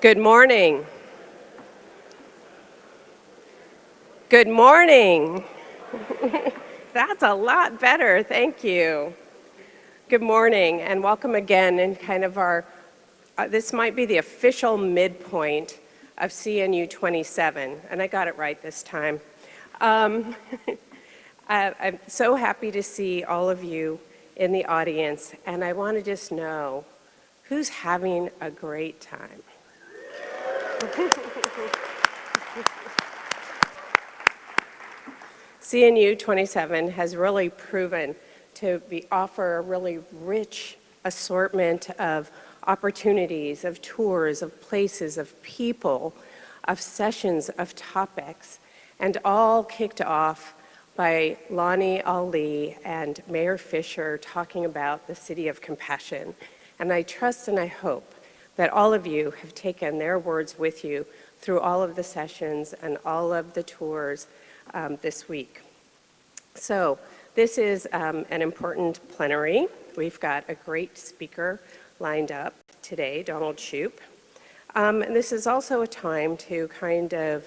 Good morning. Good morning. That's a lot better, thank you. Good morning and welcome again in kind of our, this might be the official midpoint of CNU 27, and I got it right this time. I'm so happy to see all of you in the audience, and I want to just know who's having a great time. CNU 27 has really proven to offer a really rich assortment of opportunities, of tours, of places, of people, of sessions, of topics, and all kicked off by Lonnie Ali and Mayor Fisher talking about the City of Compassion. And I trust and I hope that all of you have taken their words with you through all of the sessions and all of the tours this week. So this is an important plenary. We've got a great speaker lined up today, Donald Shoup. And this is also a time to kind of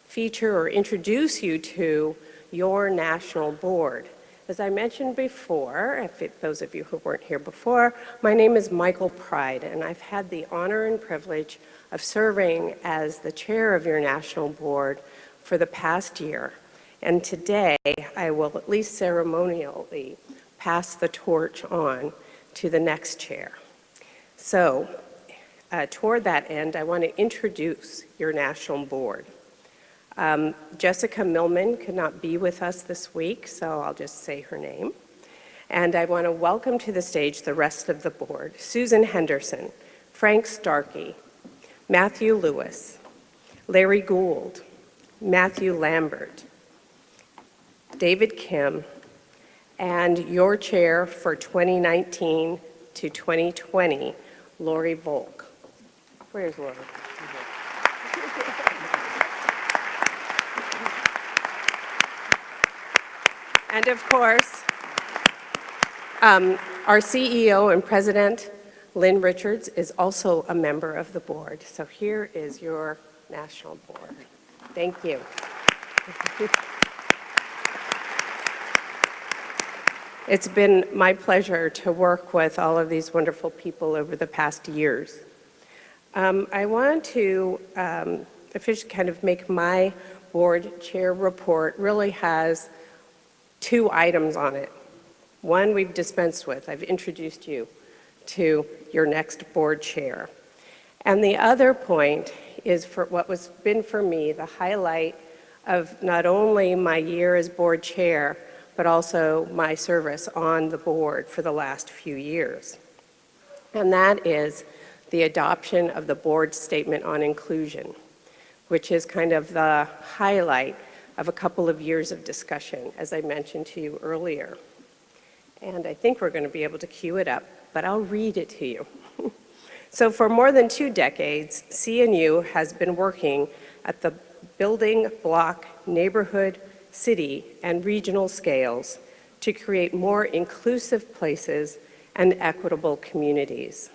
feature or introduce you to your national board. As I mentioned before, those of you who weren't here before, my name is Michael Pride, and I've had the honor and privilege of serving as the chair of your national board for the past year. And today, I will at least ceremonially pass the torch on to the next chair. So, toward that end, I want to introduce your national board. Jessica Millman could not be with us this week, so I'll just say her name. And I want to welcome to the stage the rest of the board: Susan Henderson, Frank Starkey, Matthew Lewis, Larry Gould, Matthew Lambert, David Kim, and your chair for 2019 to 2020, Lori Volk. Where's Lori? And of course, our CEO and president, Lynn Richards, is also a member of the board. So here is your national board. Thank you. It's been my pleasure to work with all of these wonderful people over the past years. I want to officially kind of make my board chair report. Really has 2 items on it. One we've dispensed with. I've introduced you to your next board chair. And the other point is for what was been for me the highlight of not only my year as board chair, but also my service on the board for the last few years. And that is the adoption of the board statement on inclusion, which is kind of the highlight of a couple of years of discussion, as I mentioned to you earlier. And I think we're going to be able to cue it up, but I'll read it to you. So for more than 2 decades, CNU has been working at the building block, neighborhood, city, and regional scales to create more inclusive places and equitable communities.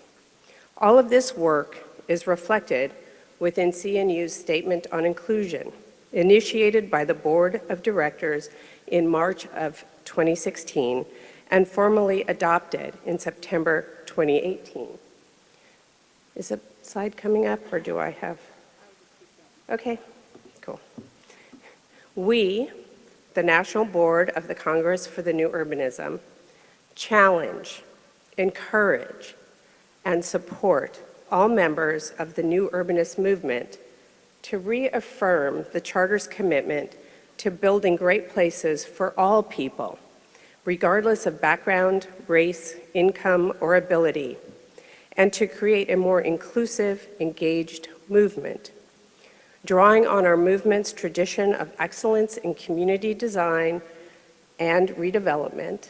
All of this work is reflected within CNU's Statement on Inclusion, initiated by the Board of Directors in March of 2016 and formally adopted in September 2018. Is the slide coming up, or do I have? Okay, cool. We, the National Board of the Congress for the New Urbanism, challenge, encourage, and support all members of the New Urbanist movement to reaffirm the Charter's commitment to building great places for all people, regardless of background, race, income, or ability, and to create a more inclusive, engaged movement. Drawing on our movement's tradition of excellence in community design and redevelopment,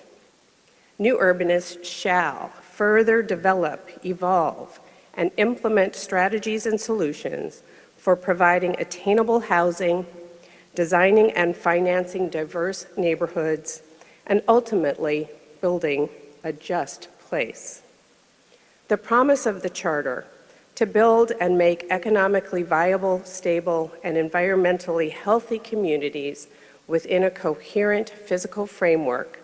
New Urbanists shall further develop, evolve, and implement strategies and solutions for providing attainable housing, designing and financing diverse neighborhoods, and ultimately building a just place. The promise of the Charter to build and make economically viable, stable, and environmentally healthy communities within a coherent physical framework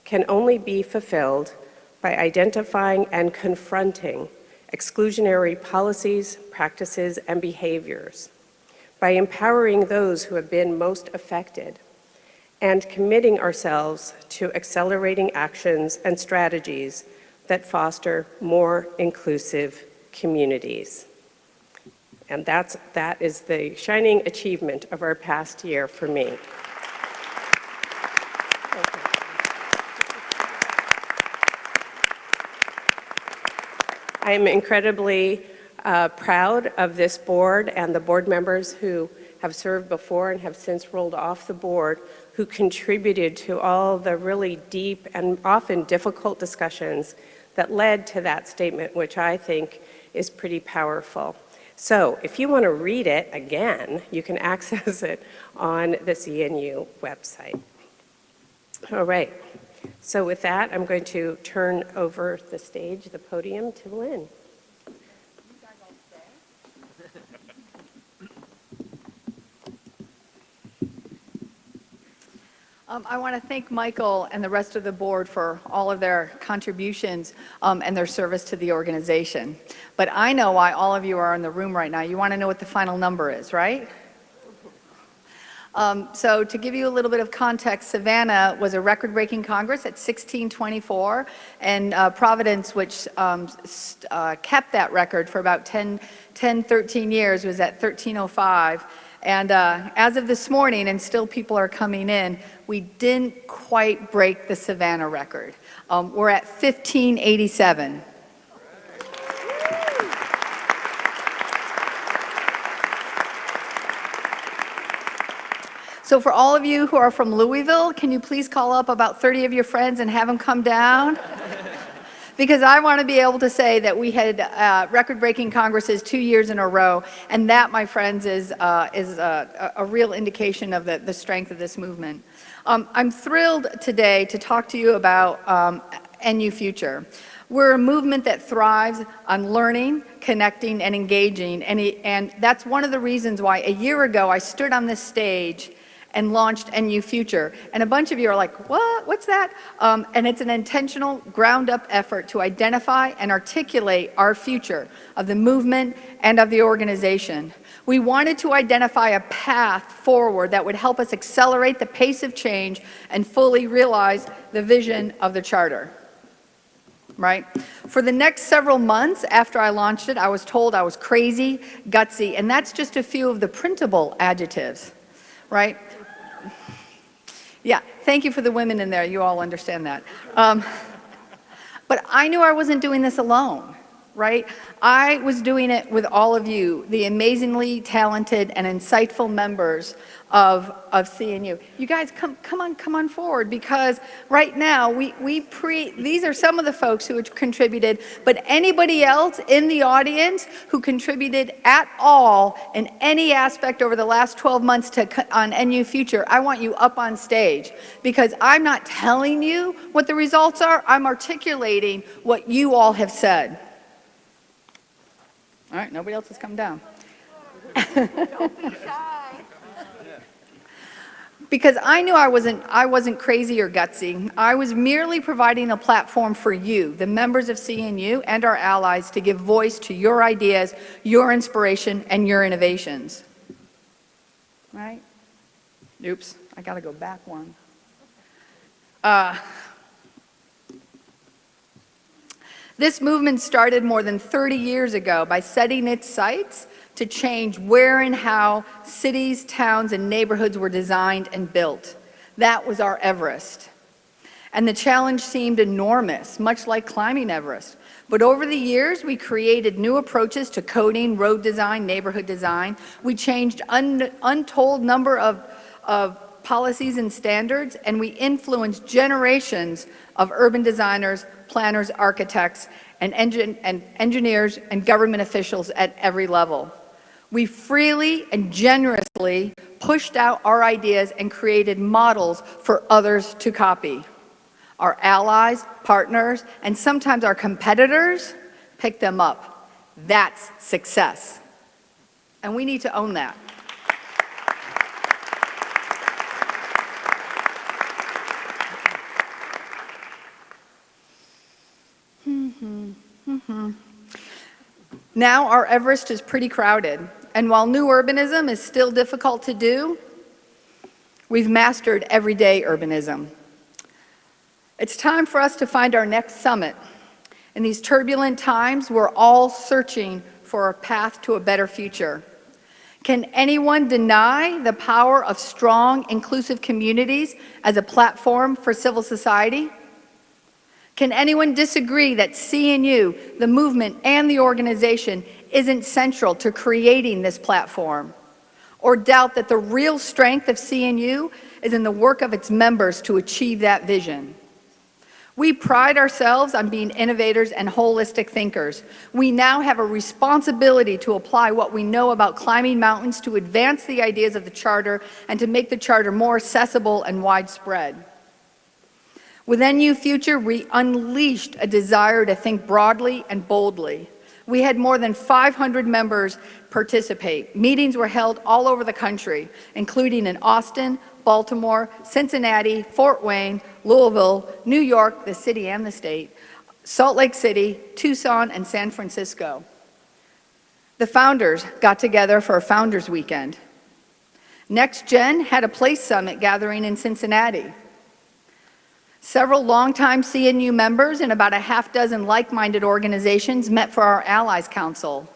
can only be fulfilled by identifying and confronting exclusionary policies, practices, and behaviors, by empowering those who have been most affected, and committing ourselves to accelerating actions and strategies that foster more inclusive communities. And that is the shining achievement of our past year for me. I am incredibly proud of this board and the board members who have served before and have since rolled off the board, who contributed to all the really deep and often difficult discussions that led to that statement, which I think is pretty powerful. So if you want to read it again, you can access it on the CNU website. All right. So with that, I'm going to turn over the stage, the podium, to Lynn. I want to thank Michael and the rest of the board for all of their contributions and their service to the organization. But I know why all of you are in the room right now. You want to know what the final number is, right? So to give you a little bit of context, Savannah was a record-breaking Congress at 1624, and Providence, which kept that record for about 13 years, was at 1305. And as of this morning, and still people are coming in, we didn't quite break the Savannah record. We're at 1587. So for all of you who are from Louisville, can you please call up about 30 of your friends and have them come down? Because I want to be able to say that we had record-breaking Congresses 2 years in a row, and that, my friends, is a real indication of the strength of this movement. I'm thrilled today to talk to you about NU Future. We're a movement that thrives on learning, connecting, and engaging, and that's one of the reasons why a year ago I stood on this stage and launched NU Future. And a bunch of you are like, what? What's that? And it's an intentional, ground-up effort to identify and articulate our future of the movement and of the organization. We wanted to identify a path forward that would help us accelerate the pace of change and fully realize the vision of the Charter. Right? For the next several months after I launched it, I was told I was crazy, gutsy, and that's just a few of the printable adjectives. Right? Yeah, thank you for the women in there. You all understand that. But I knew I wasn't doing this alone, right? I was doing it with all of you, the amazingly talented and insightful members of CNU. You guys, come on forward, because right now these are some of the folks who have contributed, but anybody else in the audience who contributed at all in any aspect over the last 12 months on NU Future, I want you up on stage, because I'm not telling you what the results are, I'm articulating what you all have said. All right, nobody else has come down. Don't be shy. Because I knew I wasn't crazy or gutsy. I was merely providing a platform for you, the members of CNU and our allies, to give voice to your ideas, your inspiration, and your innovations. Right? Oops, I gotta go back one. This movement started more than 30 years ago by setting its sights to change where and how cities, towns, and neighborhoods were designed and built. That was our Everest. And the challenge seemed enormous, much like climbing Everest. But over the years, we created new approaches to coding, road design, neighborhood design. We changed untold number of policies and standards, and we influenced generations of urban designers, planners, architects, and engineers and government officials at every level. We freely and generously pushed out our ideas and created models for others to copy. Our allies, partners, and sometimes our competitors picked them up. That's success. And we need to own that. Now our Everest is pretty crowded, and while new urbanism is still difficult to do, we've mastered everyday urbanism. It's time for us to find our next summit. In these turbulent times, we're all searching for a path to a better future. Can anyone deny the power of strong, inclusive communities as a platform for civil society? Can anyone disagree that CNU, the movement, and the organization isn't central to creating this platform? Or doubt that the real strength of CNU is in the work of its members to achieve that vision? We pride ourselves on being innovators and holistic thinkers. We now have a responsibility to apply what we know about climbing mountains to advance the ideas of the Charter and to make the Charter more accessible and widespread. With NU Future, we unleashed a desire to think broadly and boldly. We had more than 500 members participate. Meetings were held all over the country, including in Austin, Baltimore, Cincinnati, Fort Wayne, Louisville, New York, the city and the state, Salt Lake City, Tucson, and San Francisco. The founders got together for a Founders Weekend. Next Gen had a place summit gathering in Cincinnati. Several longtime CNU members and about a half-dozen like-minded organizations met for our Allies Council.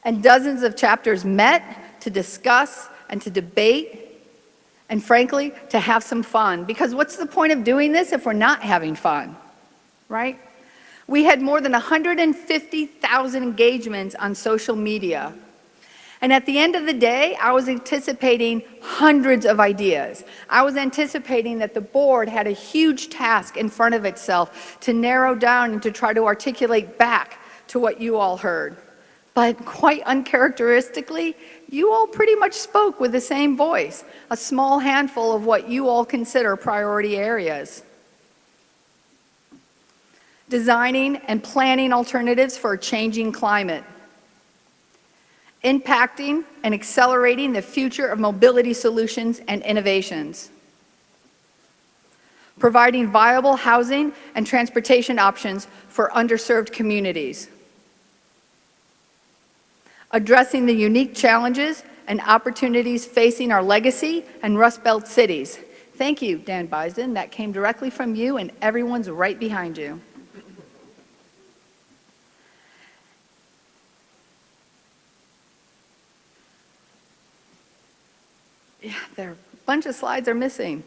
And dozens of chapters met to discuss and to debate and, frankly, to have some fun. Because what's the point of doing this if we're not having fun, right? We had more than 150,000 engagements on social media. And at the end of the day, I was anticipating hundreds of ideas. I was anticipating that the board had a huge task in front of itself to narrow down and to try to articulate back to what you all heard. But quite uncharacteristically, you all pretty much spoke with the same voice, a small handful of what you all consider priority areas. Designing and planning alternatives for a changing climate. Impacting and accelerating the future of mobility solutions and innovations. Providing viable housing and transportation options for underserved communities. Addressing the unique challenges and opportunities facing our legacy and Rust Belt cities. Thank you, Dan Bisden. That came directly from you, and everyone's right behind you. Yeah, there are a bunch of slides are missing.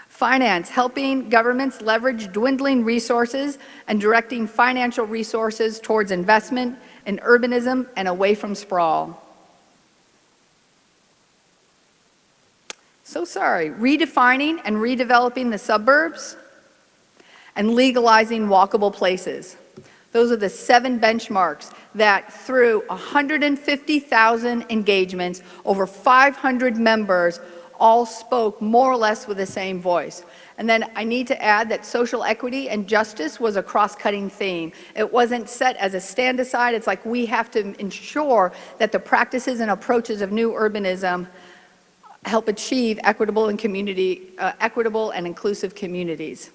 Finance, helping governments leverage dwindling resources and directing financial resources towards investment in urbanism and away from sprawl. So sorry, redefining and redeveloping the suburbs and legalizing walkable places. Those are the 7 benchmarks that through 150,000 engagements, over 500 members all spoke more or less with the same voice. And then I need to add that social equity and justice was a cross-cutting theme. It wasn't set as a stand aside. It's like we have to ensure that the practices and approaches of new urbanism help achieve equitable and inclusive communities.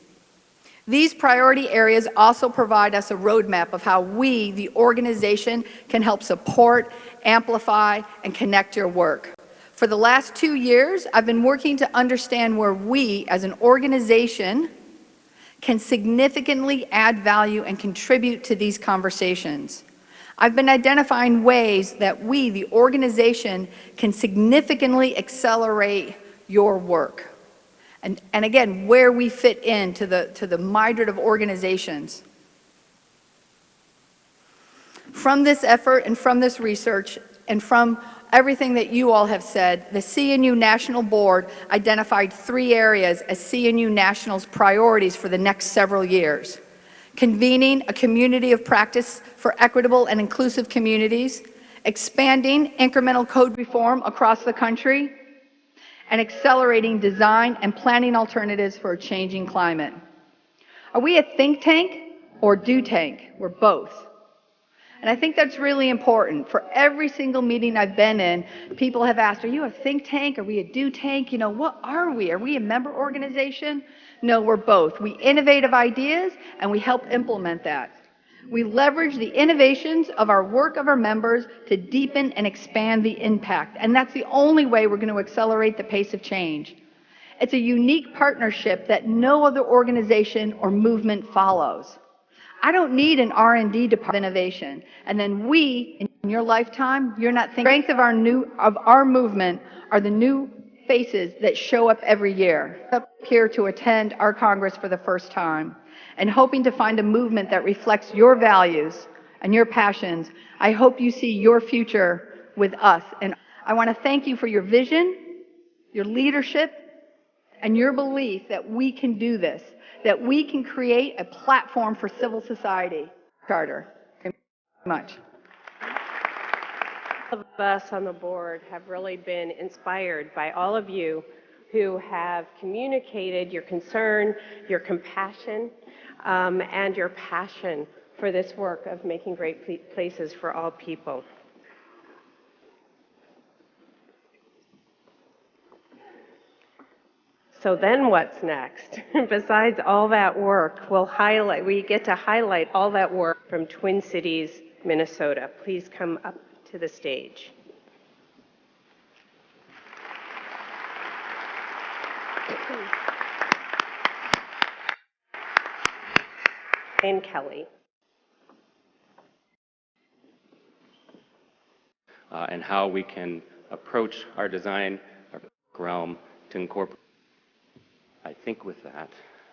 These priority areas also provide us a roadmap of how we, the organization, can help support, amplify, and connect your work. For the last 2 years, I've been working to understand where we, as an organization, can significantly add value and contribute to these conversations. I've been identifying ways that we, the organization, can significantly accelerate your work. And again, where we fit into the myriad of organizations. From this effort and from this research and from everything that you all have said, the CNU National Board identified 3 areas as CNU National's priorities for the next several years. Convening a community of practice for equitable and inclusive communities, expanding incremental code reform across the country, and accelerating design and planning alternatives for a changing climate. Are we a think tank or do tank? We're both. And I think that's really important. For every single meeting I've been in, people have asked, are you a think tank? Are we a do tank? You know, what are we? Are we a member organization? No, we're both. We innovate ideas and we help implement that. We leverage the innovations of our work of our members to deepen and expand the impact. And that's the only way we're going to accelerate the pace of change. It's a unique partnership that no other organization or movement follows. I don't need an R&D department of innovation. And then we, in your lifetime, you're not thinking. The strength of our movement are the new faces that show up every year, up here to attend our Congress for the first time, and hoping to find a movement that reflects your values and your passions. I hope you see your future with us. And I want to thank you for your vision, your leadership, and your belief that we can do this, that we can create a platform for civil society. Charter. Thank you very much. All of us on the board have really been inspired by all of you who have communicated your concern, your compassion, and your passion for this work of making great places for all people. So then what's next? Besides all that work, we get to highlight all that work from Twin Cities, Minnesota. Please come up to the stage. And Kelly. And how we can approach our design, our realm to incorporate. I think with that,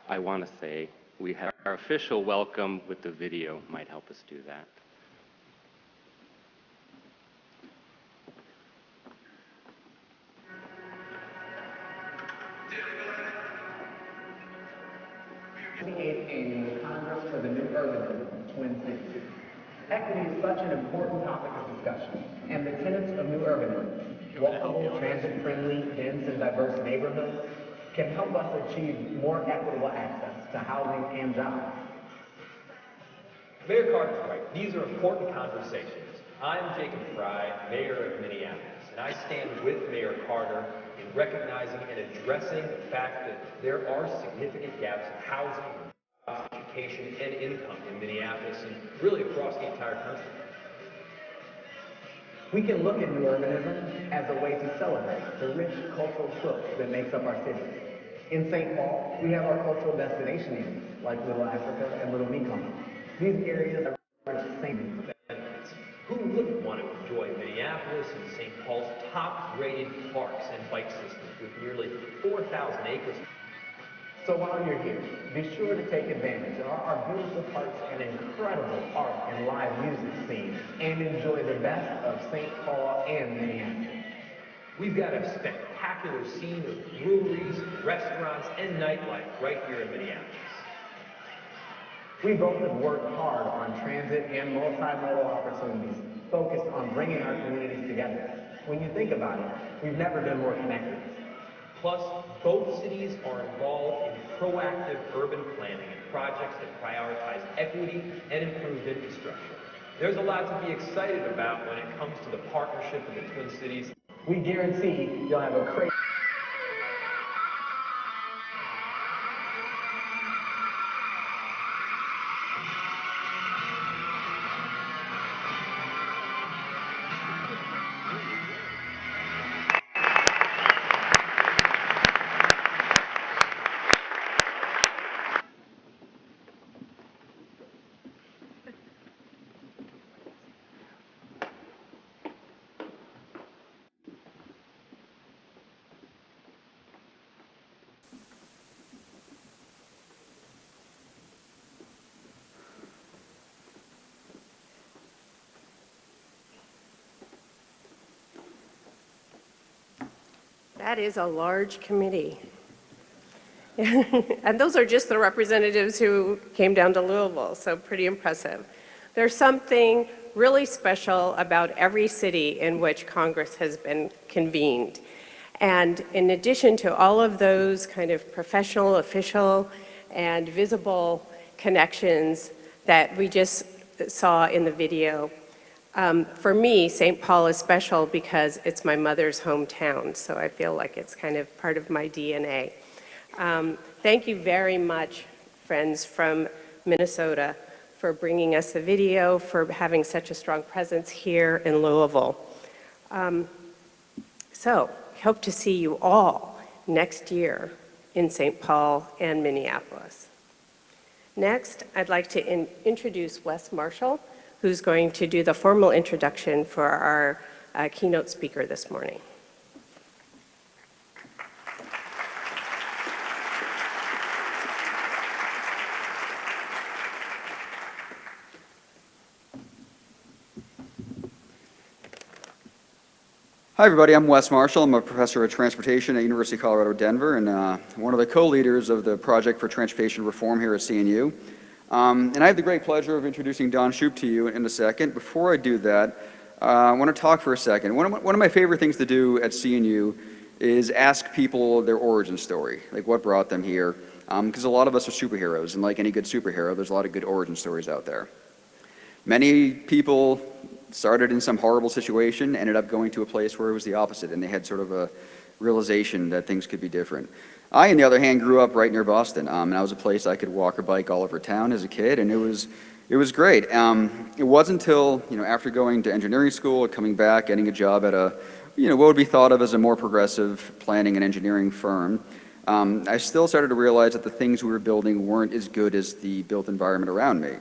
I want to say we have our official welcome with the video might help us do that. The 8th Annual Congress for the New Urbanism, Twin Cities. Equity is such an important topic of discussion, and the tenets of New Urbanism, walkable, transit-friendly, dense, and diverse neighborhoods, can help us achieve more equitable access to housing and jobs. Mayor Carter's right. These are important conversations. I'm Jacob Fry, Mayor of Minneapolis, and I stand with Mayor Carter in recognizing and addressing the fact that there are significant gaps in housing, education, and income in Minneapolis and really across the entire country. We can look at New Urbanism as a way to celebrate the rich cultural quilt that makes up our city. In St. Paul, we have our cultural destination areas, like Little Africa and Little Mekong. These areas are same. Who wouldn't want to enjoy Minneapolis and St. Paul's top-rated parks and bike systems with nearly 4,000 acres? So while you're here, be sure to take advantage of our beautiful parks and incredible art and live music scene, and enjoy the best of St. Paul and Minneapolis. We've got a spectacular scene of breweries, restaurants, and nightlife right here in Minneapolis. We both have worked hard on transit and multimodal opportunities focused on bringing our communities together. When you think about it, we've never been more connected. Plus, both cities are involved in proactive urban planning and projects that prioritize equity and improved infrastructure. There's a lot to be excited about when it comes to the partnership of the Twin Cities. We guarantee you'll have a crazy That is a large committee. And those are just the representatives who came down to Louisville, so pretty impressive. There's something really special about every city in which Congress has been convened. And in addition to all of those kind of professional, official, and visible connections that we just saw in the video, for me, St. Paul is special because it's my mother's hometown, so I feel like it's kind of part of my DNA. Thank you very much, friends from Minnesota, for bringing us the video, for having such a strong presence here in Louisville. So, hope to see you all next year in St. Paul and Minneapolis. Next, I'd like to introduce Wes Marshall, who's going to do the formal introduction for our keynote speaker this morning. Hi everybody, I'm Wes Marshall. I'm a professor of transportation at University of Colorado Denver and one of the co-leaders of the Project for Transportation Reform here at CNU. And I have the great pleasure of introducing Don Shoup to you in a second. Before I do that, I want to talk for a second. One of my favorite things to do at CNU is ask people their origin story, like what brought them here. Because a lot of us are superheroes, and like any good superhero, there's a lot of good origin stories out there. Many people started in some horrible situation, ended up going to a place where it was the opposite, and they had sort of a realization that things could be different. I, on the other hand, grew up right near Boston, and that was a place I could walk or bike all over town as a kid, and it was great. It wasn't until, after going to engineering school, coming back, getting a job at a, what would be thought of as a more progressive planning and engineering firm, I still started to realize that the things we were building weren't as good as the built environment around me.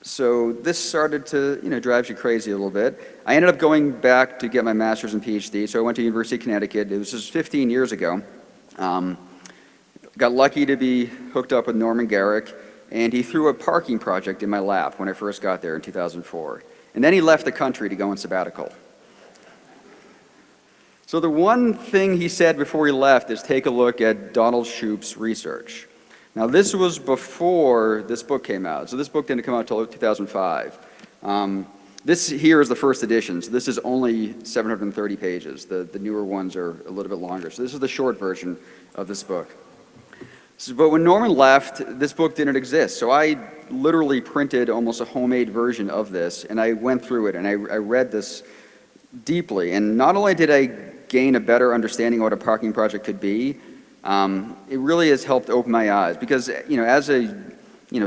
So this started to, drive you crazy a little bit. I ended up going back to get my master's and PhD, so I went to University of Connecticut. It was just 15 years ago. Got lucky to be hooked up with Norman Garrick, and he threw a parking project in my lap when I first got there in 2004. And then he left the country to go on sabbatical. So the one thing he said before he left is take a look at Donald Shoup's research. Now this was before this book came out, so this book didn't come out until 2005. This here is the first edition, so this is only 730 pages. The newer ones are a little bit longer, so this is the short version of this book. But when Norman left, this book didn't exist, so I literally printed almost a homemade version of this, and I went through it, and I read this deeply, and not only did I gain a better understanding of what a parking project could be, it really has helped open my eyes because, as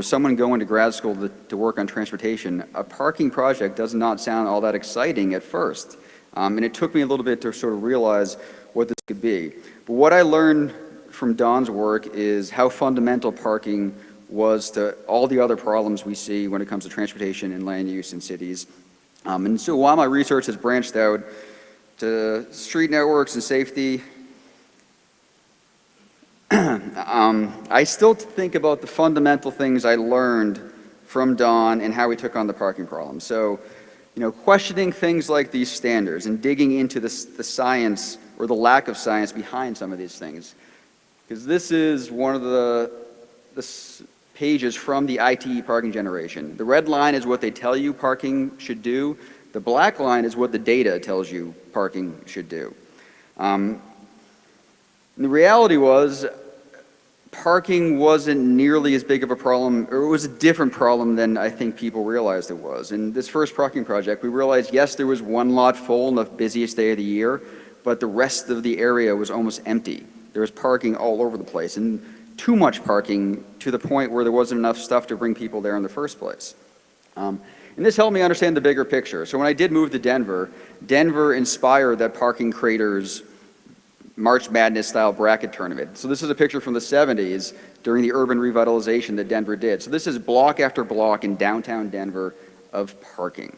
someone going to grad school to work on transportation, a parking project does not sound all that exciting at first. And it took me a little bit to sort of realize what this could be. But what I learned from Don's work is how fundamental parking was to all the other problems we see when it comes to transportation and land use in cities. And so while my research has branched out to street networks and safety, I still think about the fundamental things I learned from Don and how he took on the parking problem. So, questioning things like these standards and digging into the science or the lack of science behind some of these things. Because this is one of the pages from the ITE parking generation. The red line is what they tell you parking should do. The black line is what the data tells you parking should do. The reality was, parking wasn't nearly as big of a problem, or it was a different problem than I think people realized it was. In this first parking project, we realized, yes, there was one lot full on the busiest day of the year, but the rest of the area was almost empty. There was parking all over the place, and too much parking to the point where there wasn't enough stuff to bring people there in the first place. And this helped me understand the bigger picture. So when I did move to Denver, Denver inspired that parking craters March Madness style bracket tournament. So this is a picture from the 70s during the urban revitalization that Denver did. So this is block after block in downtown Denver of parking.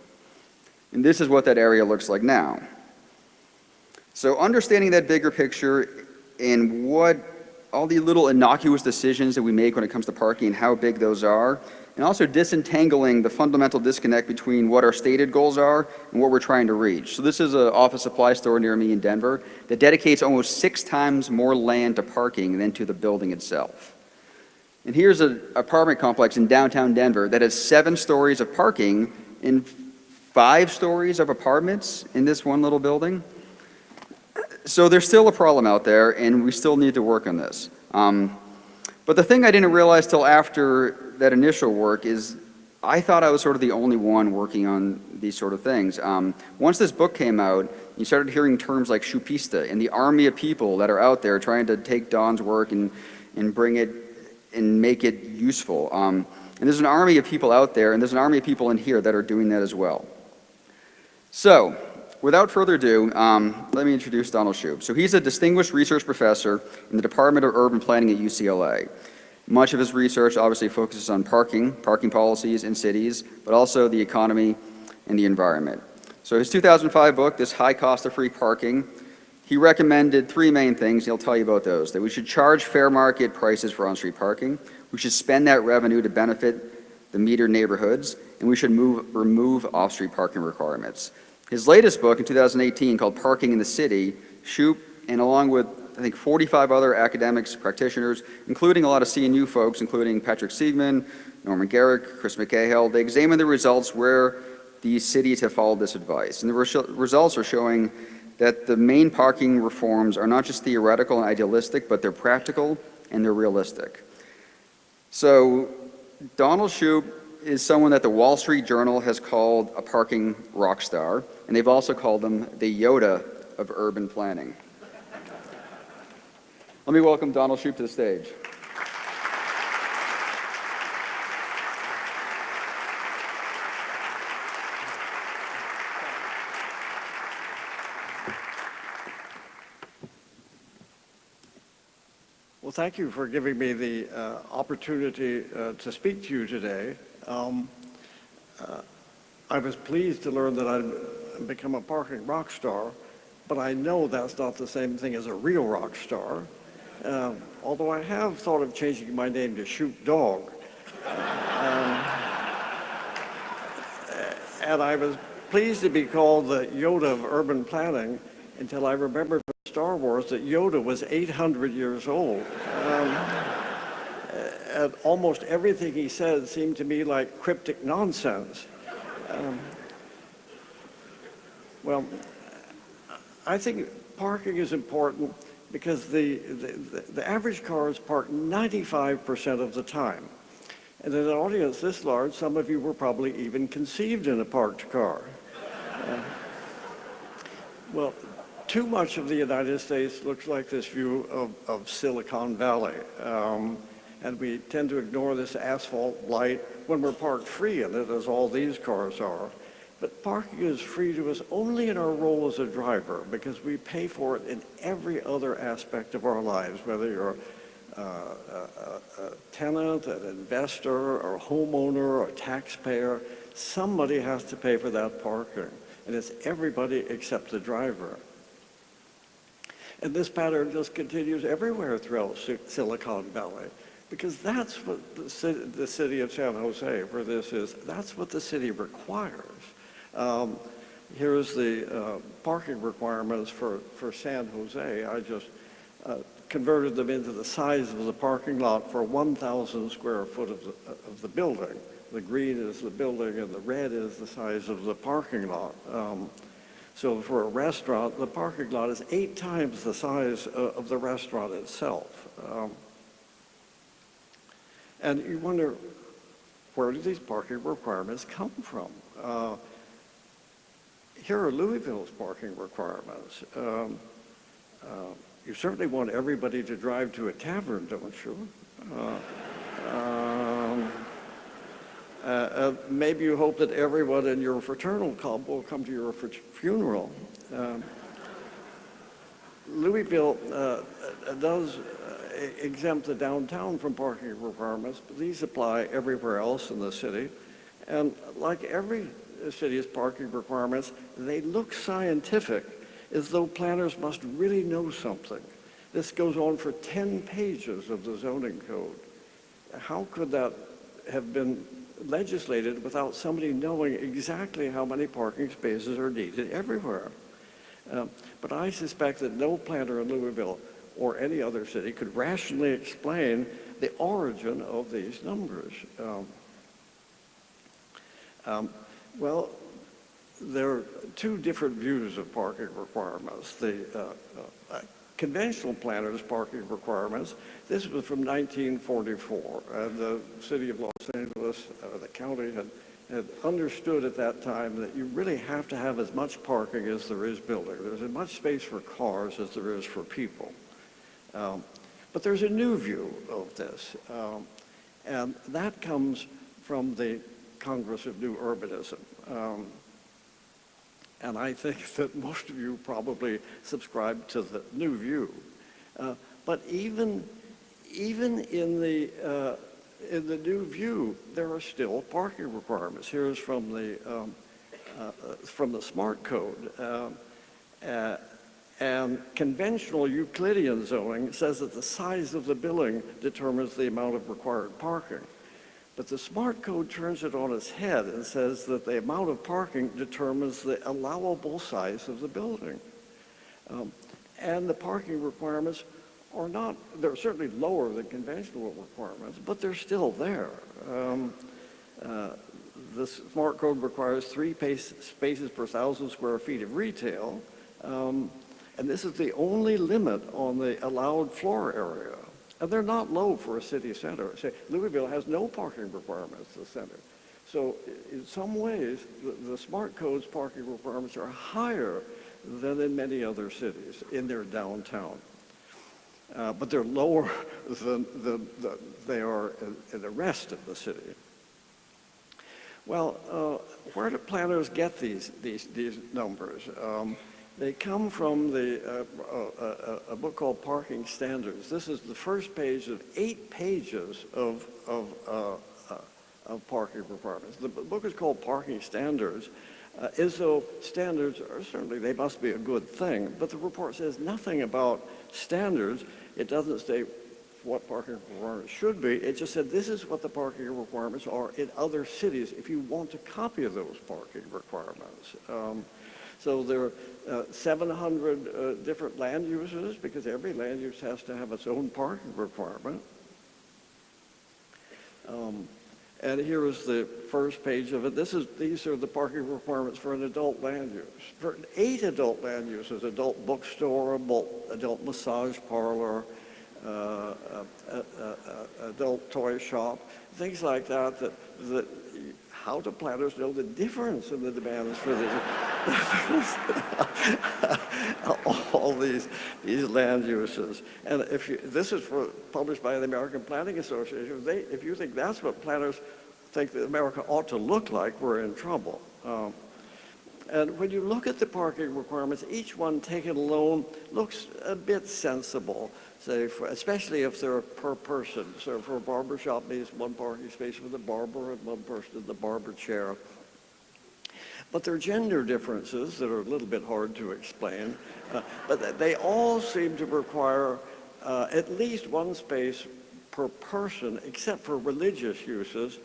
And this is what that area looks like now. So understanding that bigger picture and what all the little innocuous decisions that we make when it comes to parking and how big those are, and also disentangling the fundamental disconnect between what our stated goals are and what we're trying to reach. So this is an office supply store near me in Denver that dedicates almost 6 times more land to parking than to the building itself. And here's an apartment complex in downtown Denver that has 7 stories of parking and 5 stories of apartments in this one little building. So there's still a problem out there, and we still need to work on this. But the thing I didn't realize till after that initial work is I thought I was sort of the only one working on these sort of things. Once this book came out, you started hearing terms like Shoupista and the army of people that are out there trying to take Don's work and bring it and make it useful. And there's an army of people out there, and there's an army of people in here that are doing that as well. So, without further ado, let me introduce Donald Shoup. So he's a distinguished research professor in the Department of Urban Planning at UCLA. Much of his research obviously focuses on parking policies in cities, but also the economy and the environment. So his 2005 book, this High Cost of Free Parking, he recommended 3 main things. He'll tell you about those. That we should charge fair market prices for on-street parking, we should spend that revenue to benefit the metered neighborhoods, and we should remove off-street parking requirements. His latest book in 2018 called Parking in the City, Shoup, and along with I think 45 other academics, practitioners, including a lot of CNU folks, including Patrick Siegman, Norman Garrick, Chris McCahill, they examined the results where these cities have followed this advice. And the results are showing that the main parking reforms are not just theoretical and idealistic, but they're practical and they're realistic. So Donald Shoup is someone that the Wall Street Journal has called a parking rock star, and they've also called him the Yoda of urban planning. Let me welcome Donald Shoup to the stage. Well, thank you for giving me the opportunity to speak to you today. I was pleased to learn that I'd become a parking rock star, but I know that's not the same thing as a real rock star. Although I have thought of changing my name to Shoup Dog. And I was pleased to be called the Yoda of urban planning until I remembered from Star Wars that Yoda was 800 years old. And almost everything he said seemed to me like cryptic nonsense. Well, I think parking is important because the average car is parked 95% of the time. And in an audience this large, some of you were probably even conceived in a parked car. Well, too much of the United States looks like this view of Silicon Valley. And we tend to ignore this asphalt light when we're parked free in it, as all these cars are. But parking is free to us only in our role as a driver, because we pay for it in every other aspect of our lives, whether you're a tenant, an investor, or a homeowner, or a taxpayer. Somebody has to pay for that parking, and it's everybody except the driver. And this pattern just continues everywhere throughout Silicon Valley, because that's what the city of San Jose, where this is, that's what the city requires. Here's the parking requirements for San Jose. I just converted them into the size of the parking lot for 1,000 square foot of the building. The green is the building and the red is the size of the parking lot. So for a restaurant, the parking lot is 8 times the size of the restaurant itself. And you wonder, where do these parking requirements come from? Here are Louisville's parking requirements. You certainly want everybody to drive to a tavern, don't you? Maybe you hope that everyone in your fraternal club will come to your funeral. Louisville does exempt the downtown from parking requirements, but these apply everywhere else in the city. And like every city's parking requirements, they look scientific, as though planners must really know something. This goes on for 10 pages of the zoning code. How could that have been legislated without somebody knowing exactly how many parking spaces are needed everywhere? But I suspect that no planner in Louisville or any other city could rationally explain the origin of these numbers. Well, there are two different views of parking requirements. The conventional planners' parking requirements, this was from 1944, and the city of Los Angeles, the county had understood at that time that you really have to have as much parking as there is building. There's as much space for cars as there is for people. But there's a new view of this, and that comes from the Congress of New Urbanism. And I think that most of you probably subscribe to the new view. But even in the new view, there are still parking requirements. Here's from the Smart Code. And conventional Euclidean zoning says that the size of the building determines the amount of required parking. But the Smart Code turns it on its head and says that the amount of parking determines the allowable size of the building. And the parking requirements are not, they're certainly lower than conventional requirements, but they're still there. The Smart Code requires 3 spaces per 1,000 square feet of retail, and this is the only limit on the allowed floor area. And they're not low for a city center. Say, Louisville has no parking requirements at the center. So in some ways, the Smart Code's parking requirements are higher than in many other cities in their downtown. But they're lower than they are in the rest of the city. Well, where do planners get these numbers? They come from a book called Parking Standards. This is the first page of 8 pages of parking requirements. The book is called Parking Standards, as though standards are certainly, they must be a good thing, but the report says nothing about standards. It doesn't say what parking requirements should be. It just said this is what the parking requirements are in other cities if you want a copy of those parking requirements. So there are 700 different land uses because every land use has to have its own parking requirement. And here is the first page of it. These are the parking requirements for an adult land use. For 8 adult land uses, adult bookstore, adult massage parlor, adult toy shop, things like that, how do planners know the difference in the demands for all these land uses? And this is published by the American Planning Association. If you think that's what planners think that America ought to look like, we're in trouble. And when you look at the parking requirements, each one taken alone looks a bit sensible, say, especially if they're per person. So for a barber shop, needs 1 parking space for the barber and 1 person in the barber chair. But there are gender differences that are a little bit hard to explain. But they all seem to require at least 1 space per person, except for religious uses.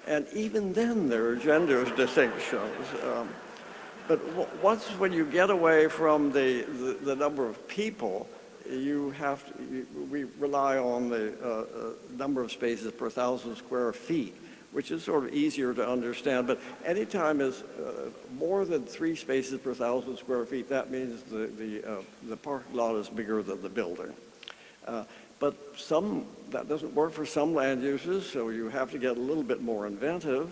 And even then, there are gender distinctions. But when you get away from the number of people, we rely on the number of spaces per 1,000 square feet, which is sort of easier to understand. But anytime is more than 3 spaces per 1,000 square feet, that means the parking lot is bigger than the building. But that doesn't work for some land uses, so you have to get a little bit more inventive.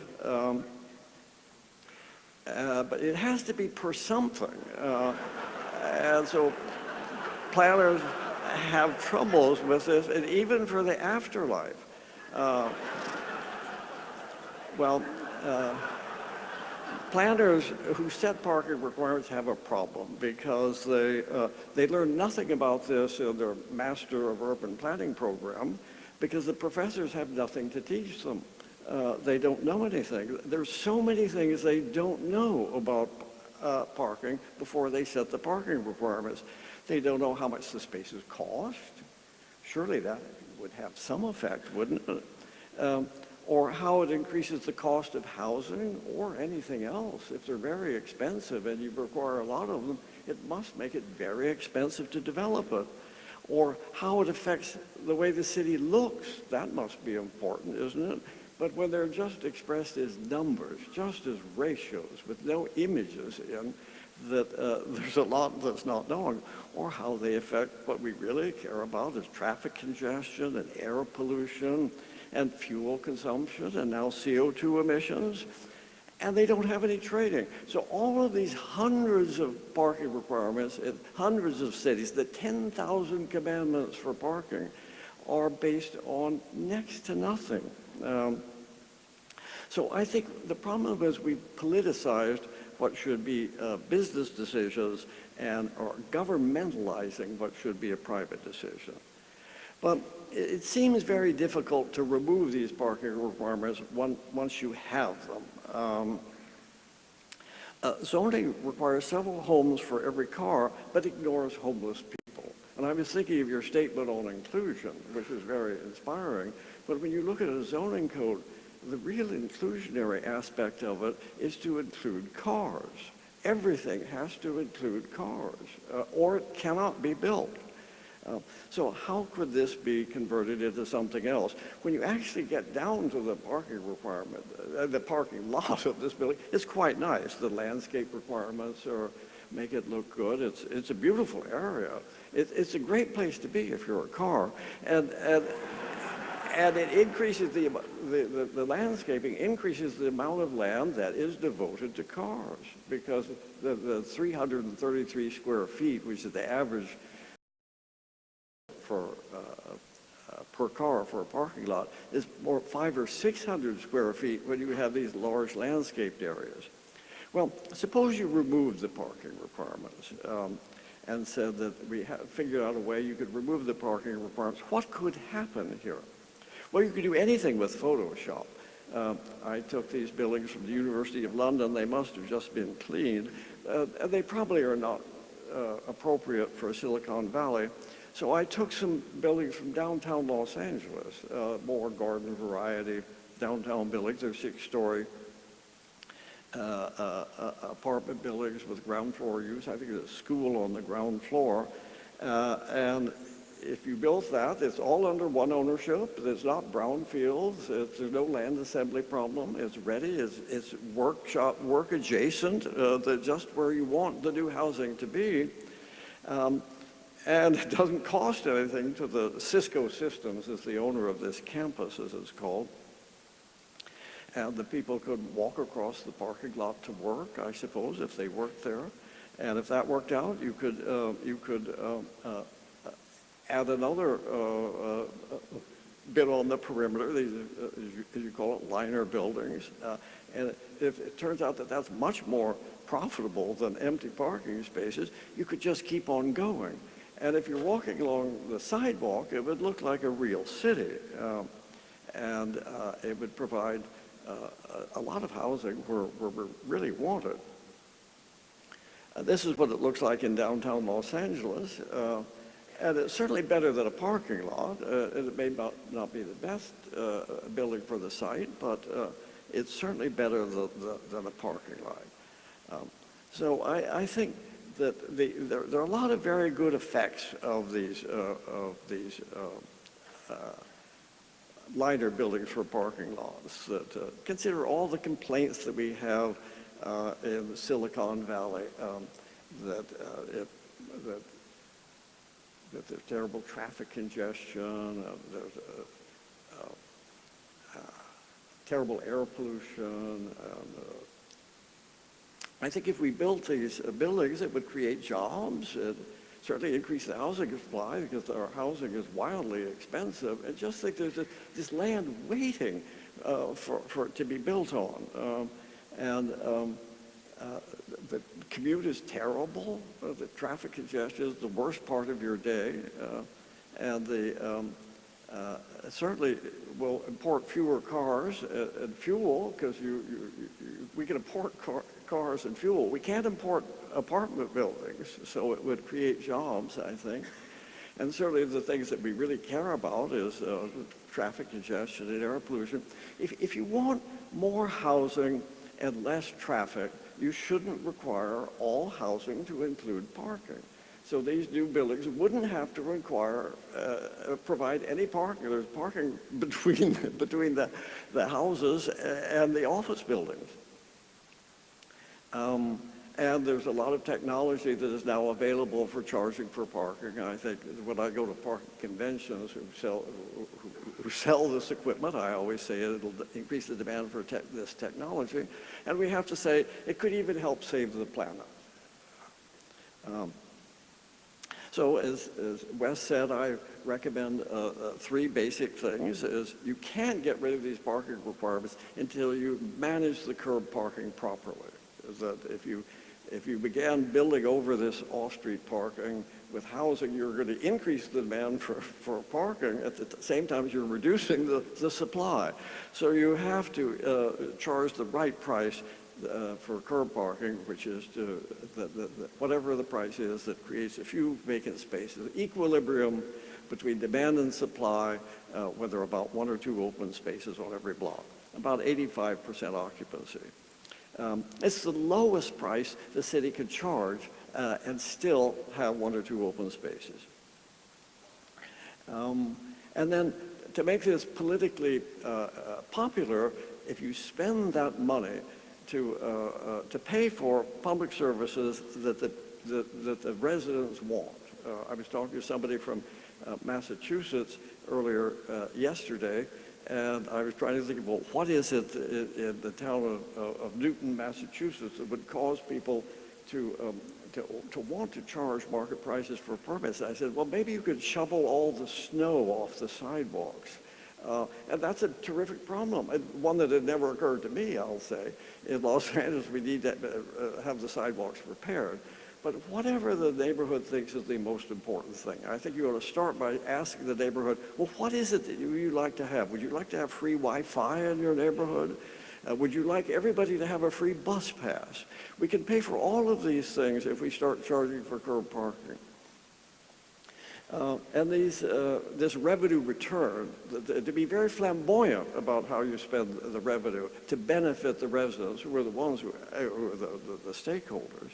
But it has to be per something. And so planners have troubles with this, and even for the afterlife. Planners who set parking requirements have a problem because they learn nothing about this in their Master of Urban Planning program because the professors have nothing to teach them. They don't know anything. There's so many things they don't know about parking before they set the parking requirements. They don't know how much the spaces cost. Surely that would have some effect, wouldn't it? Or how it increases the cost of housing or anything else. If they're very expensive and you require a lot of them, it must make it very expensive to develop it. Or how it affects the way the city looks. That must be important, isn't it? But when they're just expressed as numbers, just as ratios with no images in, that there's a lot that's not known, or how they affect what we really care about is traffic congestion and air pollution and fuel consumption and now CO2 emissions. And they don't have any trading. So all of these hundreds of parking requirements in hundreds of cities, the 10,000 commandments for parking, are based on next to nothing. So I think the problem is we've politicized what should be business decisions and are governmentalizing what should be a private decision. But it seems very difficult to remove these parking requirements once you have them. Zoning requires several homes for every car, but ignores homeless people. And I was thinking of your statement on inclusion, which is very inspiring. But when you look at a zoning code, the real inclusionary aspect of it is to include cars. Everything has to include cars, or it cannot be built. So how could this be converted into something else? When you actually get down to the parking requirement, the parking lot of this building, it's quite nice. The landscape requirements make it look good. It's a beautiful area. It's a great place to be if you're a car. And it increases the landscaping increases the amount of land that is devoted to cars, because the 333 square feet, which is the average for per car for a parking lot, is more 500 or 600 square feet when you have these large landscaped areas. Well, suppose you removed the parking requirements and said that we figured out a way you could remove the parking requirements. What could happen here? Well, you could do anything with Photoshop. I took these buildings from the University of London. They must have just been cleaned. And they probably are not appropriate for Silicon Valley. So I took some buildings from downtown Los Angeles, more garden variety downtown buildings. They're 6-story apartment buildings with ground floor use. I think there's a school on the ground floor. And if you built that, it's all under one ownership. There's not brownfields. There's no land assembly problem. It's ready. It's work adjacent, just where you want the new housing to be. And it doesn't cost anything to the Cisco Systems, is the owner of this campus, as it's called. And the people could walk across the parking lot to work, I suppose, if they worked there. And if that worked out, you could add another bit on the perimeter, these, as you call it, liner buildings. And if it turns out that that's much more profitable than empty parking spaces, you could just keep on going. And if you're walking along the sidewalk, it would look like a real city. And it would provide a lot of housing where we really want it. This is what it looks like in downtown Los Angeles. And it's certainly better than a parking lot. It may not be the best building for the site, but it's certainly better than a parking lot. So I think that there are a lot of very good effects of these liner buildings for parking lots. That consider all the complaints that we have in Silicon Valley, that there's terrible traffic congestion, there's terrible air pollution. I think if we built these buildings, it would create jobs. It certainly increase the housing supply, because our housing is wildly expensive. And just think there's this land waiting for it to be built on. The commute is terrible. The traffic congestion is the worst part of your day. Certainly will import fewer cars and fuel, because we can import cars and fuel. We can't import apartment buildings, so it would create jobs, I think. And certainly the things that we really care about is traffic congestion and air pollution. If you want more housing and less traffic, you shouldn't require all housing to include parking. So these new buildings wouldn't have to provide any parking. There's parking between the houses and the office buildings. And there's a lot of technology that is now available for charging for parking. And I think when I go to parking conventions who sell this equipment, I always say it'll increase the demand for this technology. And we have to say it could even help save the planet. So as Wes said, I recommend 3 basic things. Is you can't get rid of these parking requirements until you manage the curb parking properly. Is that if you began building over this off-street parking with housing, you're going to increase the demand for parking at the same time as you're reducing the supply. So you have to charge the right price for curb parking, which is whatever the price is that creates a few vacant spaces. Equilibrium between demand and supply, when there are about 1 or 2 open spaces on every block, about 85% occupancy. It's the lowest price the city could charge and still have 1 or 2 open spaces. And then to make this politically popular, if you spend that money to pay for public services that the residents want. I was talking to somebody from Massachusetts earlier yesterday, and I was trying to think of, well, what is it in the town of Newton, Massachusetts, that would cause people to want to charge market prices for permits? And I said, well, maybe you could shovel all the snow off the sidewalks. And that's a terrific problem, and one that had never occurred to me, I'll say. In Los Angeles, we need to have the sidewalks repaired. But whatever the neighborhood thinks is the most important thing, I think you ought to start by asking the neighborhood, well, what is it that you'd like to have? Would you like to have free Wi-Fi in your neighborhood? Would you like everybody to have a free bus pass? We can pay for all of these things if we start charging for curb parking. And this revenue return, to be very flamboyant about how you spend the revenue to benefit the residents, who are the ones who are the stakeholders.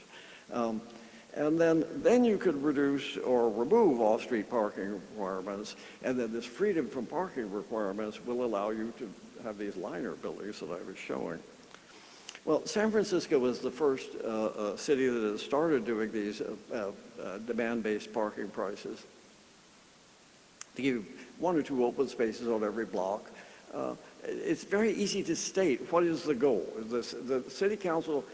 And then you could reduce or remove off-street parking requirements, and then this freedom from parking requirements will allow you to have these liner buildings that I was showing. Well, San Francisco was the first city that has started doing these demand-based parking prices. To give you 1 or 2 open spaces on every block. It's very easy to state what is the goal. The city council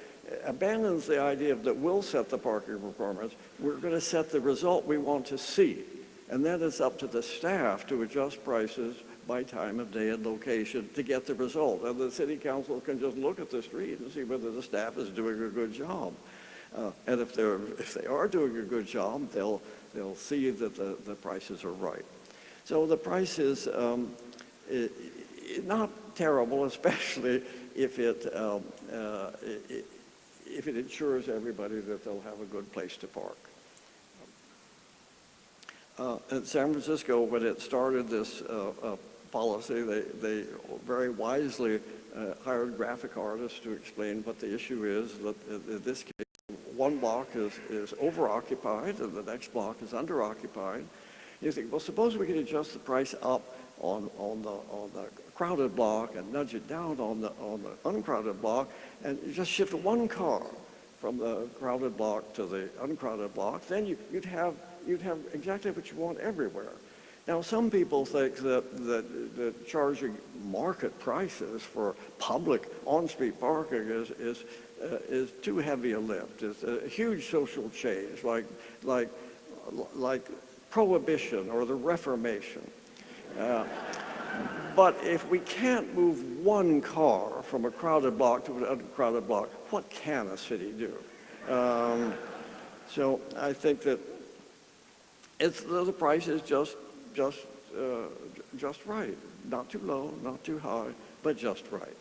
abandons the idea that we'll set the parking requirements. We're going to set the result we want to see. And then it's up to the staff to adjust prices by time of day and location to get the result. And the city council can just look at the street and see whether the staff is doing a good job. And if they are doing a good job, they'll see that the prices are right. So the price is not terrible, especially if it ensures everybody that they'll have a good place to park. In San Francisco, when it started this policy, they very wisely hired graphic artists to explain what the issue is. That in this case, 1 block is over-occupied and the next block is under-occupied. You think, well, suppose we could adjust the price up on the crowded block and nudge it down on the uncrowded block, and you just shift 1 car from the crowded block to the uncrowded block. Then you'd have exactly what you want everywhere. Now, some people think that charging market prices for public on-street parking is too heavy a lift. It's a huge social change, like Prohibition or the Reformation. But if we can't move 1 car from a crowded block to an uncrowded block, what can a city do? So I think that the price is just right. Not too low, not too high, but just right.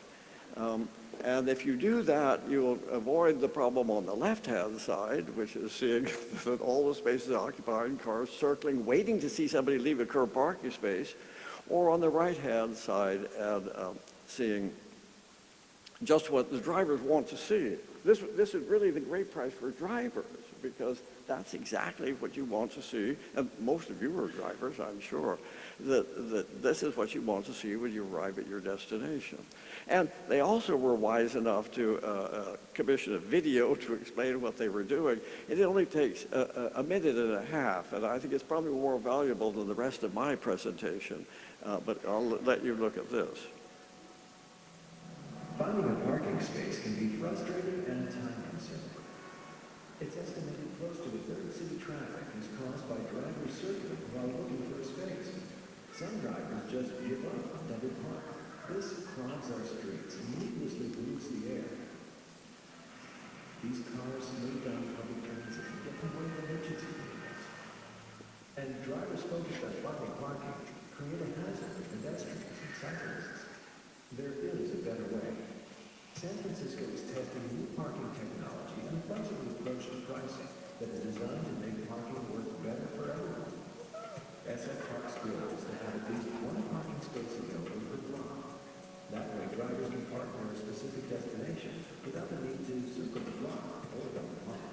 And if you do that, you'll avoid the problem on the left-hand side, which is seeing that all the spaces are occupied, cars circling, waiting to see somebody leave a curb parking space, or on the right-hand side and seeing just what the drivers want to see. This is really the great price for drivers, because that's exactly what you want to see, and most of you are drivers, I'm sure, that this is what you want to see when you arrive at your destination. And they also were wise enough to commission a video to explain what they were doing. It only takes a minute and a half, and I think it's probably more valuable than the rest of my presentation, but I'll let you look at this. Finding a parking space can be frustrating and time-consuming. It's estimated close to a third of city traffic is caused by drivers circling while looking for a space. Some drivers just give up on double park. This clogs our streets and needlessly pollutes the air. These cars slow down public transit and get in the way of emergency vehicles. And drivers focused on finding parking create a hazard for pedestrians and cyclists. There is a better way. San Francisco is testing new parking technology and a flexible approach to pricing that is designed to make parking work better for everyone. SF Park's goal is to have at least one parking space available per block. That way, drivers can park near a specific destination without the need to circle the block or double park.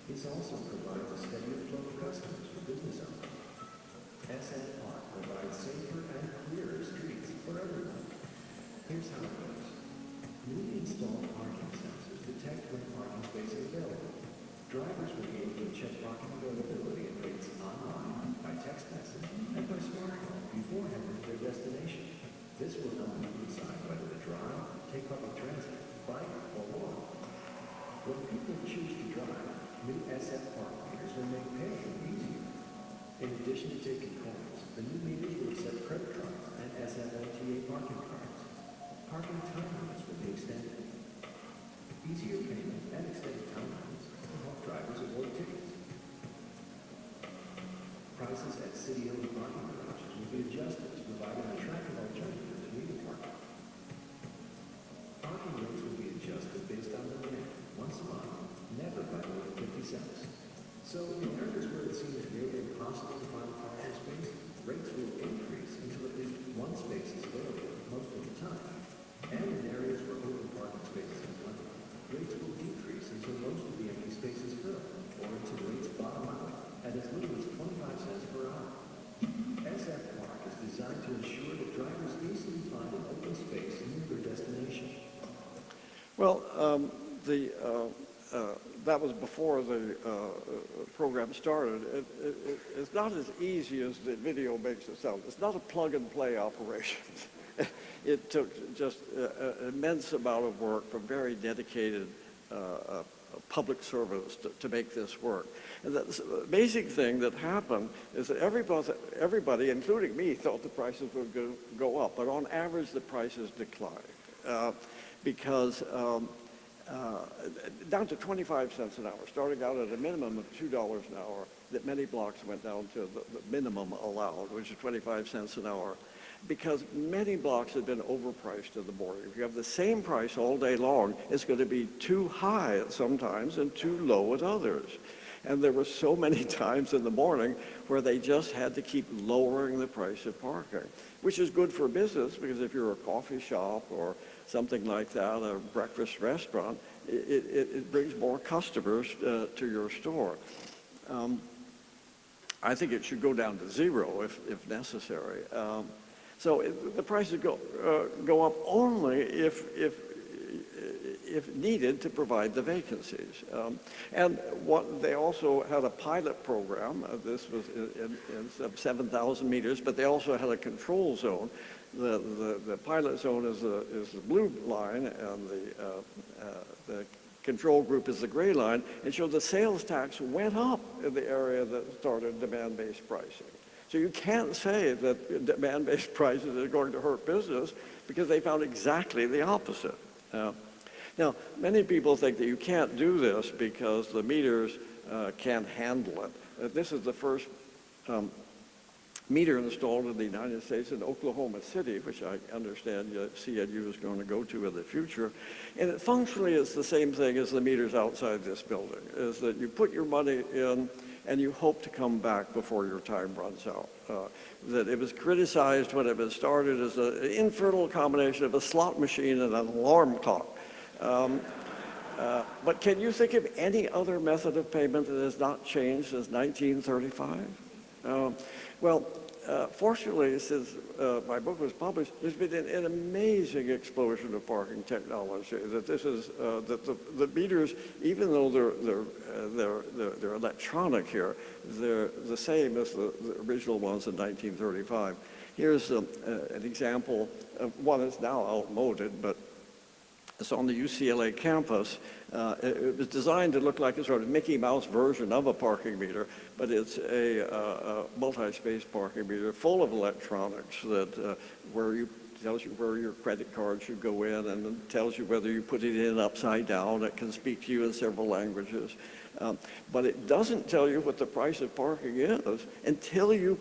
This also provides a steadier flow of customers for business owners. SF Park provides safer and clearer streets for everyone. Here's how it goes. Newly installed parking sensors detect when parking space is available. Drivers will be able to check parking availability and rates online, by text message, and by smartphone before heading to their destination. This will help them decide whether to drive, take public transit, bike, or walk. When people choose to drive, new SF Park meters will make paying easier. In addition to taking coins, the new meters will accept credit cards and SFLTA parking cards. Parking time limits will be extended. Easier payment and extended time limits will help drivers avoid tickets. Prices at city-owned parking garages will be adjusted to provide an attractive alternative to meter parking. Parking rates will be adjusted based on demand, once a month, never by more than 50 cents. So in areas where it seems nearly impossible to find a parking space, rates will increase until at least one space is available most of the time. And in areas where open parking spaces are plenty, rates will decrease until most of the empty spaces fill, or until rates bottom out at as little as 25 cents per hour. SF Park is designed to ensure that drivers easily find an open space near their destination. Well, that was before the program started. It's not as easy as the video makes it sound. It's not a plug-and-play operation. It took just an immense amount of work from very dedicated public servants to make this work. And the basic thing that happened is that everybody, including me, thought the prices would go up, but on average the prices declined because down to 25 cents an hour, starting out at a minimum of $2 an hour, that many blocks went down to the minimum allowed, which is 25 cents an hour, because many blocks had been overpriced in the morning. If you have the same price all day long, it's going to be too high at some times and too low at others. And there were so many times in the morning where they just had to keep lowering the price of parking, which is good for business because if you're a coffee shop or something like that, a breakfast restaurant, it brings more customers to your store. I think it should go down to zero if necessary. So the prices go up only if needed to provide the vacancies. And what they also had a pilot program. This was in 7,000 meters, but they also had a control zone. The pilot zone is the blue line, and the control group is the gray line. And so the sales tax went up in the area that started demand-based pricing. So you can't say that demand-based prices are going to hurt business because they found exactly the opposite. Now, many people think that you can't do this because the meters can't handle it. This is the first meter installed in the United States in Oklahoma City, which I understand CNU is going to go to in the future. And it functionally is the same thing as the meters outside this building, is that you put your money in and you hope to come back before your time runs out. That it was criticized when it was started as an infernal combination of a slot machine and an alarm clock. But can you think of any other method of payment that has not changed since 1935? Fortunately, since my book was published, there's been an amazing explosion of parking technology. That this is that the meters, even though they're electronic here, they're the same as the original ones in 1935. Here's an example of one that's now outmoded, but it's on the UCLA campus. It was designed to look like a sort of Mickey Mouse version of a parking meter, but it's a multi-space parking meter full of electronics that tells you where your credit card should go in, and tells you whether you put it in upside down. It can speak to you in several languages. But it doesn't tell you what the price of parking is until you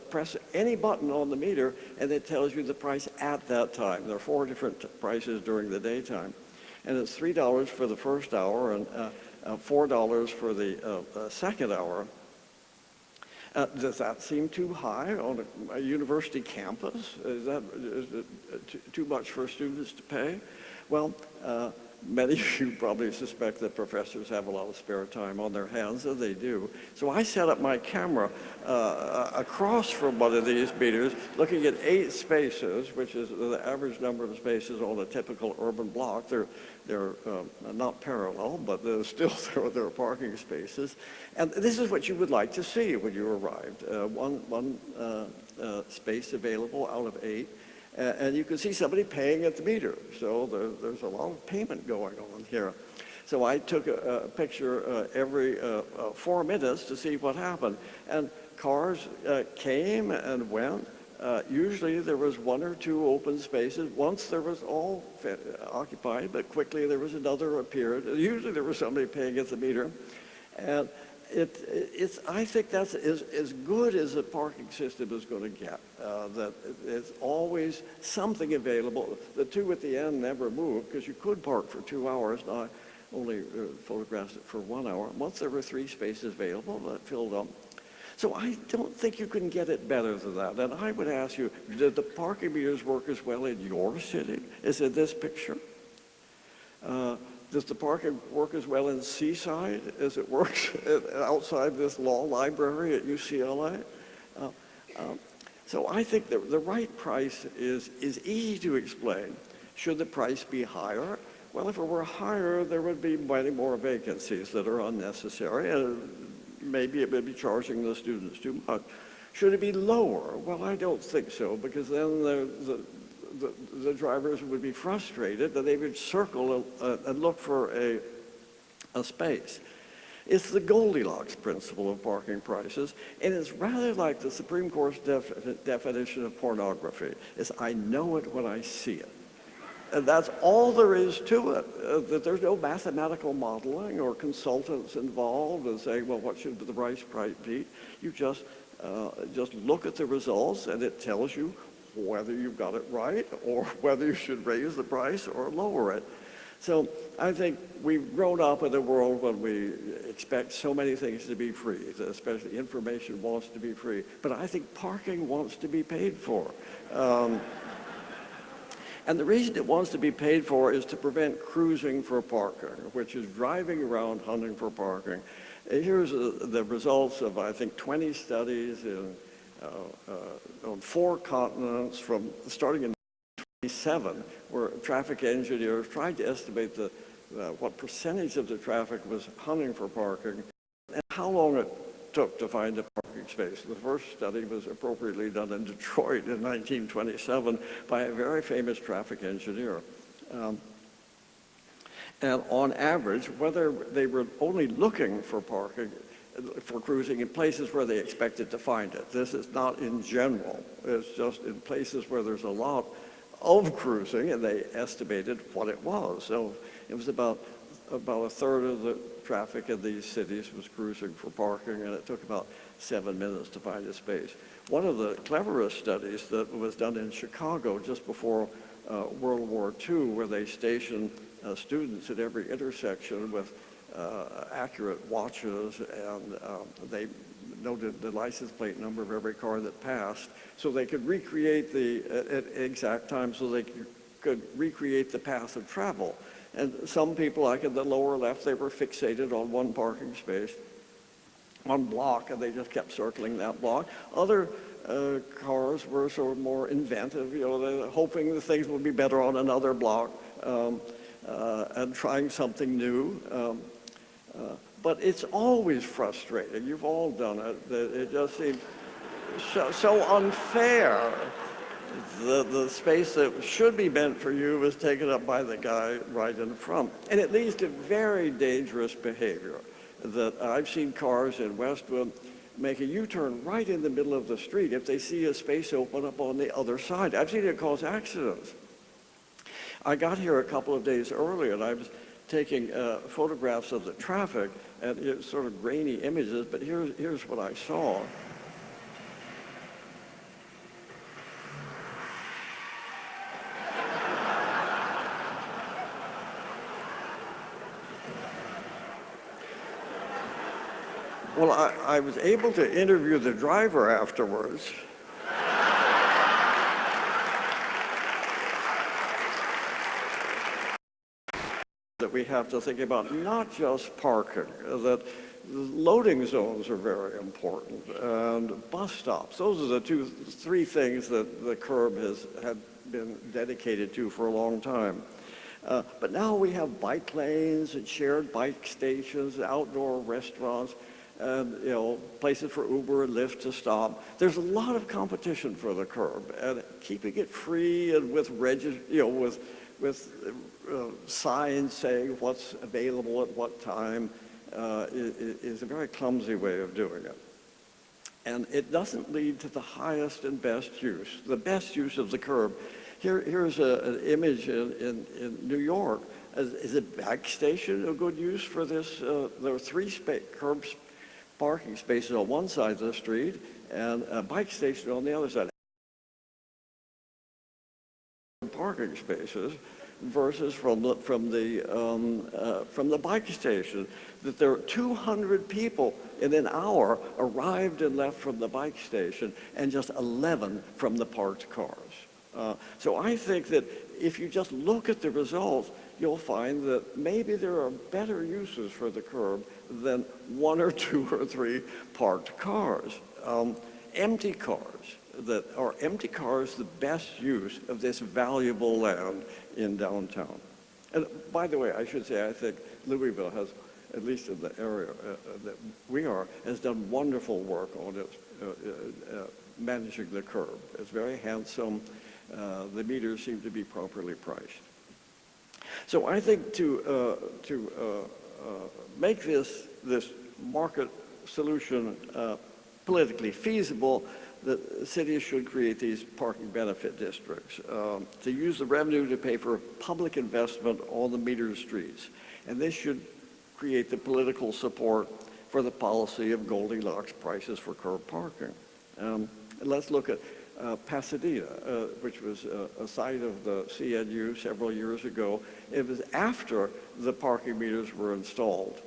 press any button on the meter, and it tells you the price at that time. There are 4 different prices during the daytime. And it's $3 for the first hour and $4 for the second hour. Does that seem too high on a university campus? Is it too much for students to pay? Well, many of you probably suspect that professors have a lot of spare time on their hands, and they do. So I set up my camera across from one of these meters, looking at 8 spaces, which is the average number of spaces on a typical urban block. They're not parallel, but still there are parking spaces. And this is what you would like to see when you arrived. One space available out of 8. And you can see somebody paying at the meter. So there's a lot of payment going on here. So I took a picture every 4 minutes to see what happened. And cars came and went. Usually there was 1 or 2 open spaces. Once there was all occupied, but quickly there was another appeared. Usually there was somebody paying at the meter. And I think that's as good as a parking system is going to get. That it's always something available. The 2 at the end never move, because you could park for 2 hours. Now, I only photographed it for 1 hour. Once there were 3 spaces available, that filled up. So I don't think you can get it better than that. And I would ask you, did the parking meters work as well in your city as in this picture? Does the parking work as well in Seaside as it works outside this law library at UCLA? So I think that the right price is easy to explain. Should the price be higher? Well, if it were higher, there would be many more vacancies that are unnecessary, and maybe it would be charging the students too much. Should it be lower? Well, I don't think so, because then the drivers would be frustrated, that they would circle and look for a space. It's the Goldilocks principle of parking prices, and it's rather like the Supreme Court's definition of pornography. It's I know it when I see it. And that's all there is to it, that there's no mathematical modeling or consultants involved and saying, well, what should the price be? You just look at the results, and it tells you whether you've got it right or whether you should raise the price or lower it. So I think we've grown up in a world when we expect so many things to be free, especially information wants to be free. But I think parking wants to be paid for. And the reason it wants to be paid for is to prevent cruising for parking, which is driving around hunting for parking. Here's the results of, I think, 20 studies on 4 continents starting in 1927, where traffic engineers tried to estimate what percentage of the traffic was hunting for parking and how long it took to find a parking space. The first study was appropriately done in Detroit in 1927 by a very famous traffic engineer. And on average, whether they were only looking for parking, for cruising in places where they expected to find it. This is not in general. It's just in places where there's a lot of cruising, and they estimated what it was. So it was about a third of the traffic in these cities was cruising for parking, and it took about 7 minutes to find a space. One of the cleverest studies that was done in Chicago just before World War II, where they stationed students at every intersection with accurate watches, and they noted the license plate number of every car that passed, so they could recreate at exact time, so they could recreate the path of travel. And some people, like in the lower left, they were fixated on one parking space, one block, and they just kept circling that block. Other cars were sort of more inventive, you know, they're hoping that things would be better on another block and trying something new. But it's always frustrating. You've all done it. It just seems so unfair. The space that should be meant for you was taken up by the guy right in front. And it leads to very dangerous behavior that I've seen cars in Westwood make a U-turn right in the middle of the street if they see a space open up on the other side. I've seen it cause accidents. I got here a couple of days early and I was taking photographs of the traffic, and it's sort of grainy images, but here's what I saw. Well, I was able to interview the driver afterwards. That we have to think about not just parking, that loading zones are very important, and bus stops. Those are the three things that the curb had been dedicated to for a long time. But now we have bike lanes and shared bike stations, outdoor restaurants, and places for Uber and Lyft to stop. There's a lot of competition for the curb, and keeping it free and with signs saying what's available at what time is a very clumsy way of doing it. And it doesn't lead to the highest and best use, the best use of the curb. Here's an image in New York. Is a bike station a good use for this? There are three parking spaces on one side of the street and a bike station on the other side. Parking spaces versus from the bike station, that there are 200 people in an hour arrived and left from the bike station and just 11 from the parked cars. So I think that if you just look at the results, you'll find that maybe there are better uses for the curb than one or two or three parked cars. Empty cars. Are empty cars the best use of this valuable land in downtown? And by the way, I should say, I think Louisville has, at least in the area that we are, has done wonderful work on its managing the curb. It's very handsome. The meters seem to be properly priced. So I think to make this market solution politically feasible, the cities should create these parking benefit districts to use the revenue to pay for public investment on the metered streets. And this should create the political support for the policy of Goldilocks prices for curb parking. Let's look at Pasadena, which was a site of the CNU several years ago. It was after the parking meters were installed.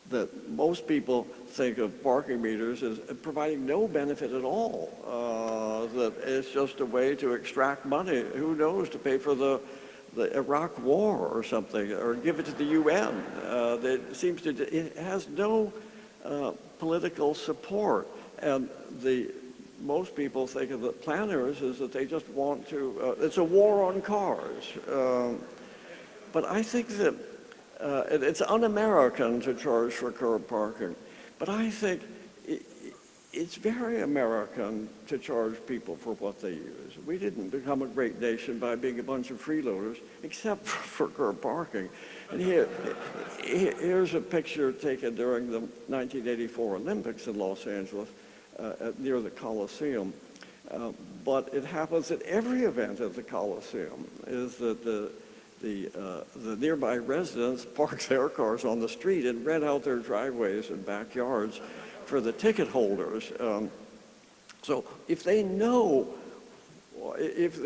That most people think of parking meters as providing no benefit at all, that it's just a way to extract money, who knows, to pay for the Iraq war or something, or give it to the UN. It has no political support. And most people think of the planners as that they just want to, it's a war on cars. But I think that it's un-American to charge for curb parking, but I think it's very American to charge people for what they use. We didn't become a great nation by being a bunch of freeloaders, except for curb parking. And here's a picture taken during the 1984 Olympics in Los Angeles, near the Coliseum. But it happens at every event at the Coliseum, is that the nearby residents park their cars on the street and rent out their driveways and backyards for the ticket holders. So if the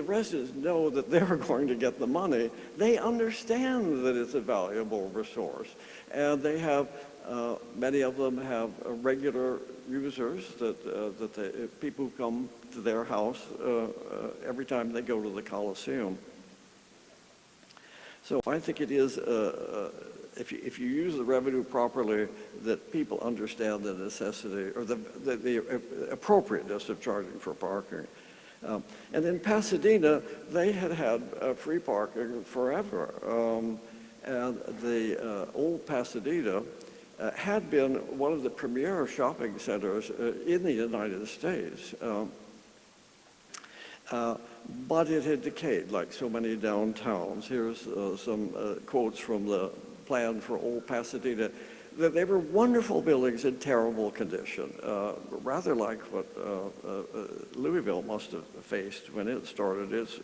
residents know that they're going to get the money, they understand that it's a valuable resource. And they have, many of them have regular users, people who come to their house every time they go to the Coliseum. So I think it is, if you use the revenue properly, that people understand the necessity or the appropriateness of charging for parking. And in Pasadena, they had had free parking forever. And the old Pasadena had been one of the premier shopping centers in the United States. But it had decayed like so many downtowns. Here's some quotes from the plan for old Pasadena. They were wonderful buildings in terrible condition, rather like what Louisville must have faced when it started its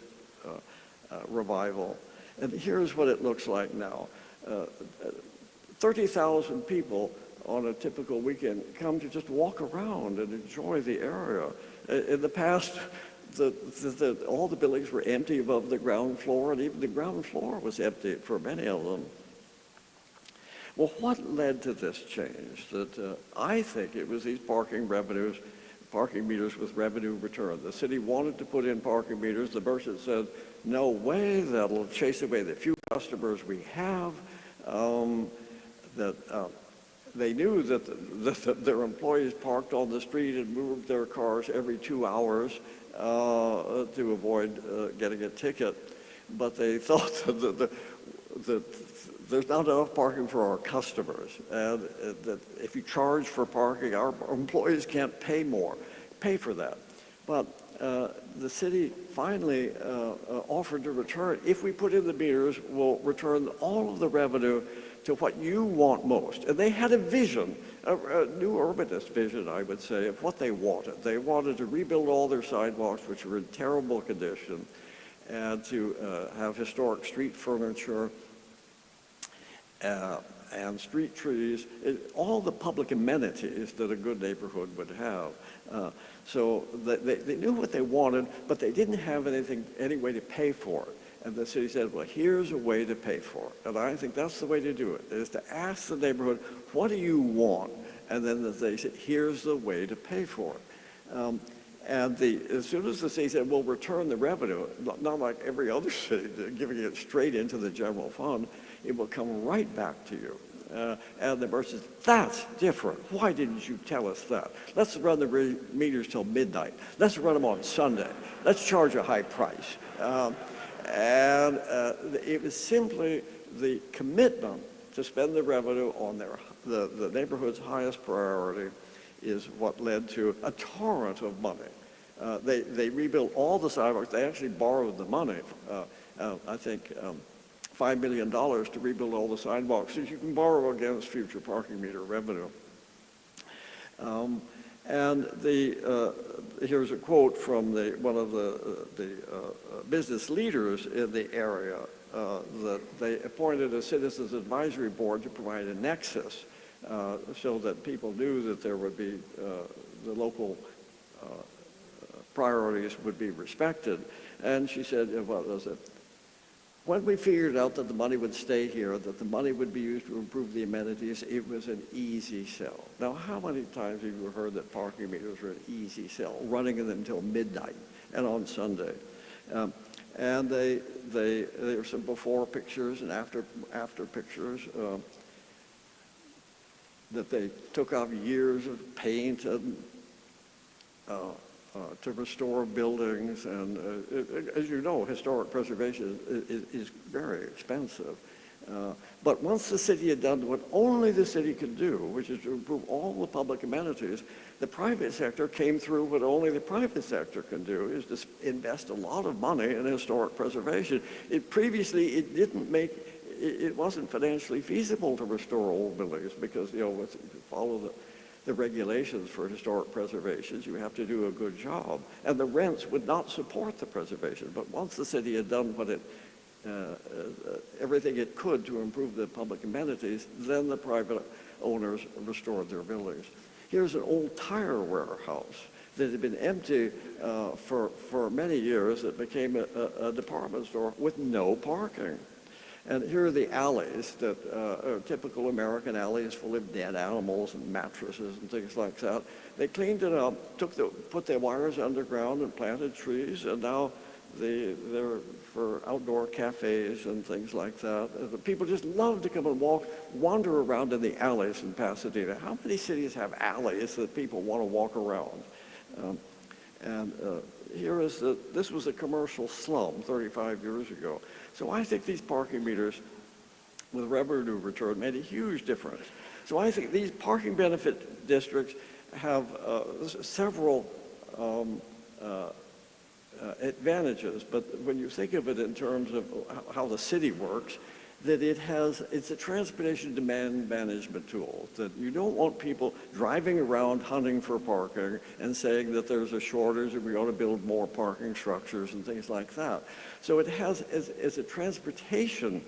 revival. And here's what it looks like now. 30,000 people on a typical weekend come to just walk around and enjoy the area. In the past, all the buildings were empty above the ground floor, and even the ground floor was empty for many of them. Well, what led to this change? That I think it was these parking meters with revenue return. The city wanted to put in parking meters. The merchant said, no way, that'll chase away the few customers we have. They knew that their employees parked on the street and moved their cars every 2 hours to avoid getting a ticket. But they thought that there's not enough parking for our customers, and that if you charge for parking, our employees can't pay for that. But the city finally offered to return, if we put in the meters, we'll return all of the revenue to what you want most. And they had a vision, a new urbanist vision, I would say, of what they wanted. They wanted to rebuild all their sidewalks, which were in terrible condition, and to have historic street furniture, and street trees, all the public amenities that a good neighborhood would have. So they knew what they wanted, but they didn't have any way to pay for it. And the city said, well, here's a way to pay for it. And I think that's the way to do it, is to ask the neighborhood, what do you want? And then they said, here's the way to pay for it. And as soon as the city said, we'll return the revenue, not like every other city, giving it straight into the general fund, it will come right back to you. And the merchant says, that's different. Why didn't you tell us that? Let's run the meters till midnight. Let's run them on Sunday. Let's charge a high price. And it was simply the commitment to spend the revenue on the neighborhood's highest priority is what led to a torrent of money. They rebuilt all the sidewalks. They actually borrowed the money, I think $5 million to rebuild all the sidewalks that you can borrow against future parking meter revenue. And here's a quote from one of the business leaders in the area, that they appointed a citizens advisory board to provide a nexus so that people knew that there would be the local priorities would be respected. And she said, what was it? When we figured out that the money would stay here, that the money would be used to improve the amenities, it was an easy sell. Now, how many times have you heard that parking meters are an easy sell, running them until midnight and on Sunday? And there's some before pictures and after pictures that they took off years of paint and to restore buildings, and as you know, historic preservation is very expensive. But once the city had done what only the city could do, which is to improve all the public amenities, the private sector came through what only the private sector can do, is to invest a lot of money in historic preservation. Previously, it wasn't financially feasible to restore old buildings because, you know, if you follow the regulations for historic preservations, you have to do a good job. And the rents would not support the preservation. But once the city had done what everything it could to improve the public amenities, then the private owners restored their buildings. Here's an old tire warehouse that had been empty for many years. It became a department store with no parking. And here are the alleys that are typical American alleys full of dead animals and mattresses and things like that. They cleaned it up, put the wires underground and planted trees, and now they're for outdoor cafes and things like that. The people just love to come and wander around in the alleys in Pasadena. How many cities have alleys that people want to walk around? This was a commercial slum 35 years ago. So I think these parking meters with revenue return made a huge difference. So I think these parking benefit districts have several advantages, but when you think of it in terms of how the city works, that it's a transportation demand management tool, that you don't want people driving around hunting for parking and saying that there's a shortage and we ought to build more parking structures and things like that. So it has, as a transportation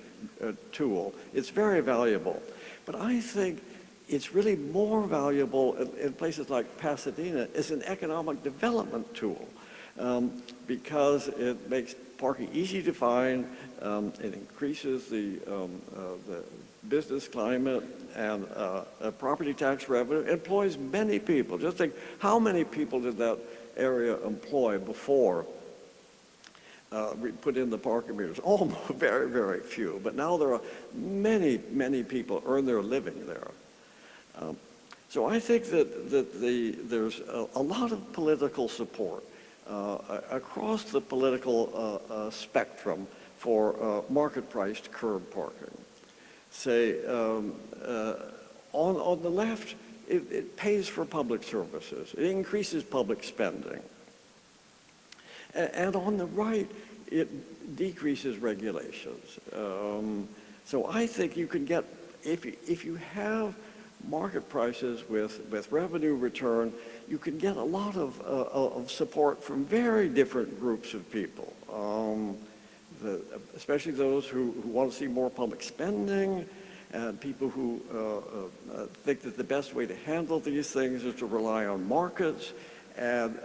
tool, it's very valuable. But I think it's really more valuable in places like Pasadena as an economic development tool. Because it makes parking easy to find, it increases the business climate and property tax revenue, employs many people. Just think, how many people did that area employ before we put in the parking meters? Almost very, very few. But now there are many, many people earn their living there. So I think that there's a lot of political support across the political spectrum for market-priced curb parking. Say, on the left, it pays for public services. It increases public spending. And on the right, it decreases regulations. So I think you can get, if you have market prices with revenue return, you can get a lot of support from very different groups of people, especially those who want to see more public spending, and people who think that the best way to handle these things is to rely on markets and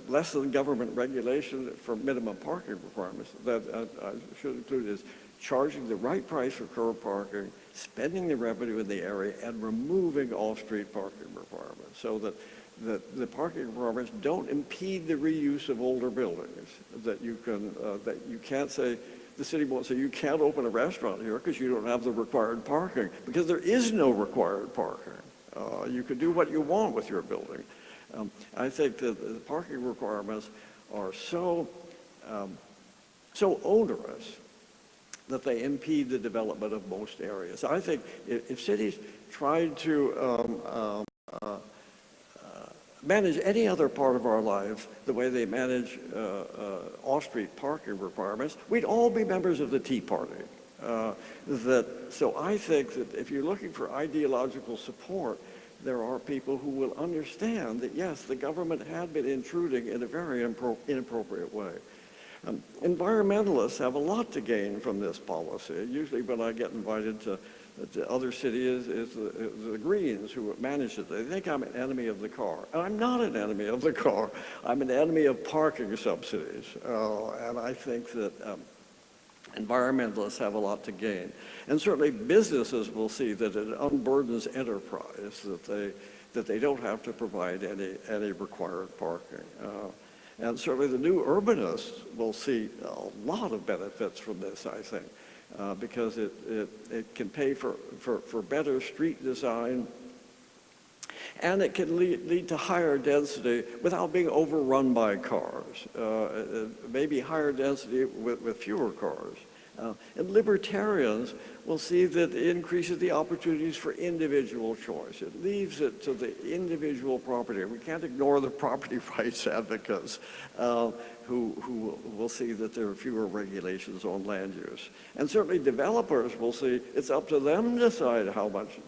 less than government regulation for minimum parking requirements. That I should include is charging the right price for curb parking, spending the revenue in the area, and removing off-street parking requirements so that the parking requirements don't impede the reuse of older buildings. That you can't say, the city won't say you can't open a restaurant here because you don't have the required parking, because there is no required parking. You can do what you want with your building. I think that the parking requirements are so onerous that they impede the development of most areas. I think if cities tried to manage any other part of our lives the way they manage off-street parking requirements, we'd all be members of the Tea Party. So I think that if you're looking for ideological support, there are people who will understand that, yes, the government had been intruding in a very inappropriate way. Environmentalists have a lot to gain from this policy. Usually when I get invited to other cities, it's the Greens who manage it. They think I'm an enemy of the car. And I'm not an enemy of the car. I'm an enemy of parking subsidies. And I think that environmentalists have a lot to gain. And certainly businesses will see that it unburdens enterprise, that they don't have to provide any required parking. And certainly the new urbanists will see a lot of benefits from this, I think, because it can pay for better street design, and it can lead to higher density without being overrun by cars, maybe higher density with fewer cars. And libertarians will see that it increases the opportunities for individual choice. It leaves it to the individual property. We can't ignore the property rights advocates who will see that there are fewer regulations on land use. And certainly developers will see it's up to them to decide how much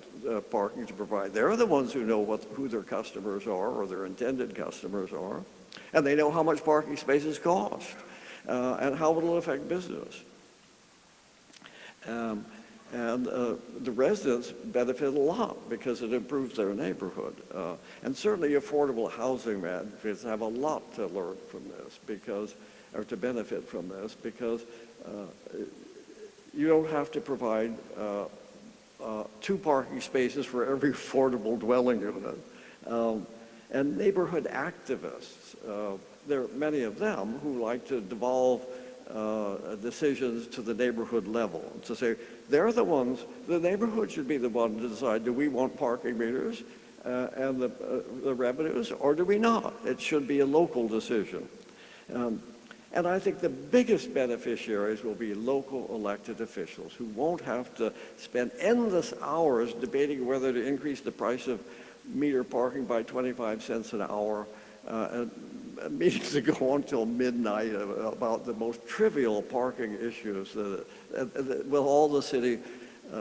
parking to provide. They're the ones who know who their customers are or their intended customers are. And they know how much parking spaces cost and how it'll affect business. The residents benefit a lot because it improves their neighborhood. And certainly affordable housing advocates have a lot to learn from this or to benefit from this, because you don't have to provide 2 parking spaces for every affordable dwelling unit. and neighborhood activists. There are many of them who like to devolve decisions to the neighborhood level, to say they're the ones, the neighborhood should be the one to decide, do we want parking meters and the revenues, or do we not? It should be a local decision. And I think the biggest beneficiaries will be local elected officials who won't have to spend endless hours debating whether to increase the price of meter parking by 25 cents an hour, and meetings that go on till midnight about the most trivial parking issues, with all the city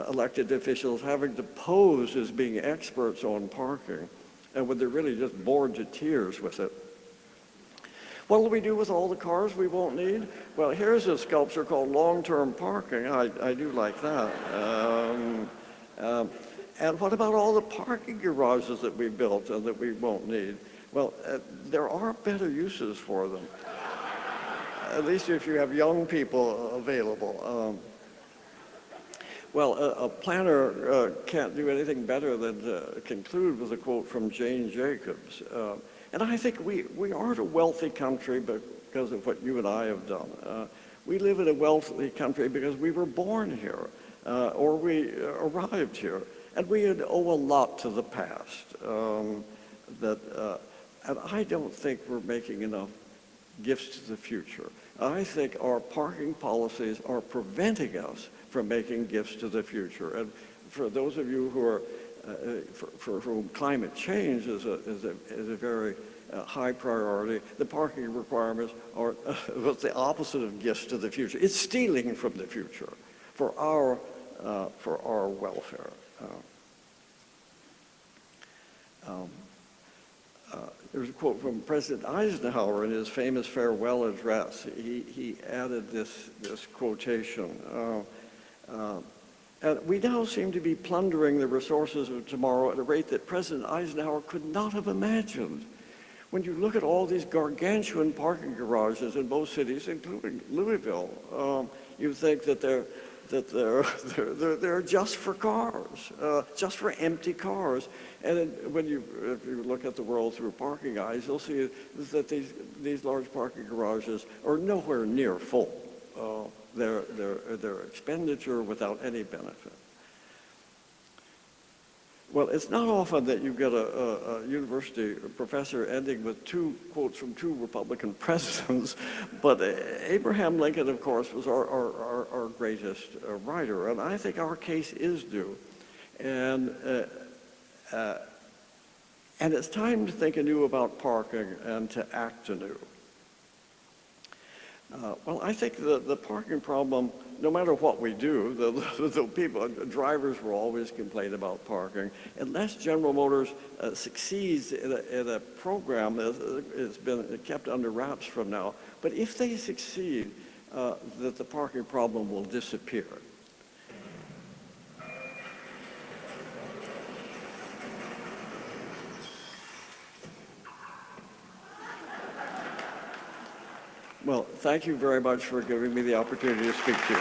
elected officials having to pose as being experts on parking, and when they're really just bored to tears with it. What will we do with all the cars we won't need? Well, here's a sculpture called long-term parking. I do like that. And what about all the parking garages that we built and that we won't need? Well, there are better uses for them, at least if you have young people available. Well, a planner can't do anything better than to conclude with a quote from Jane Jacobs. And I think we aren't a wealthy country because of what you and I have done. We live in a wealthy country because we were born here, or we arrived here. And we owe a lot to the past. And I don't think we're making enough gifts to the future. I think our parking policies are preventing us from making gifts to the future. And for those of you who are, for whom climate change is a very high priority, the parking requirements are the opposite of gifts to the future. It's stealing from the future for our welfare. There's a quote from President Eisenhower in his famous farewell address. He added this quotation. And we now seem to be plundering the resources of tomorrow at a rate that President Eisenhower could not have imagined. When you look at all these gargantuan parking garages in both cities, including Louisville, you think that they're just for cars, just for empty cars. And if you look at the world through parking eyes, you'll see that these large parking garages are nowhere near full. They're expenditure without any benefit. Well, it's not often that you get a university professor ending with two quotes from two Republican presidents, but Abraham Lincoln, of course, was our greatest writer, and I think our case is due. And it's time to think anew about parking and to act anew. Well, I think the parking problem, no matter what we do, the drivers will always complain about parking. Unless General Motors succeeds in a program that has been kept under wraps from now, but if they succeed, that the parking problem will disappear. Well, thank you very much for giving me the opportunity to speak to you.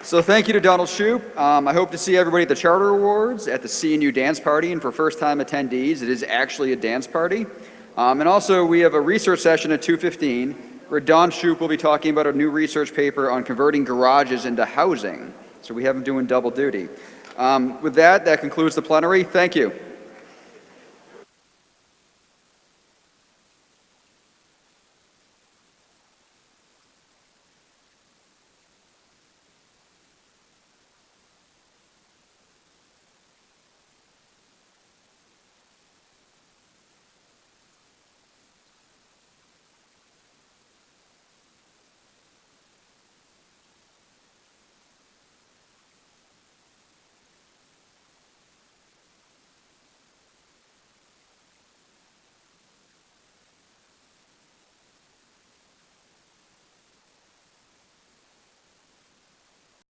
So thank you to Donald Shoup. I hope to see everybody at the Charter Awards, at the CNU Dance Party, and for first-time attendees, it is actually a dance party. And also, we have a research session at 2:15, where Don Shoup will be talking about a new research paper on converting garages into housing. So we have him doing double duty. With that concludes the plenary. Thank you.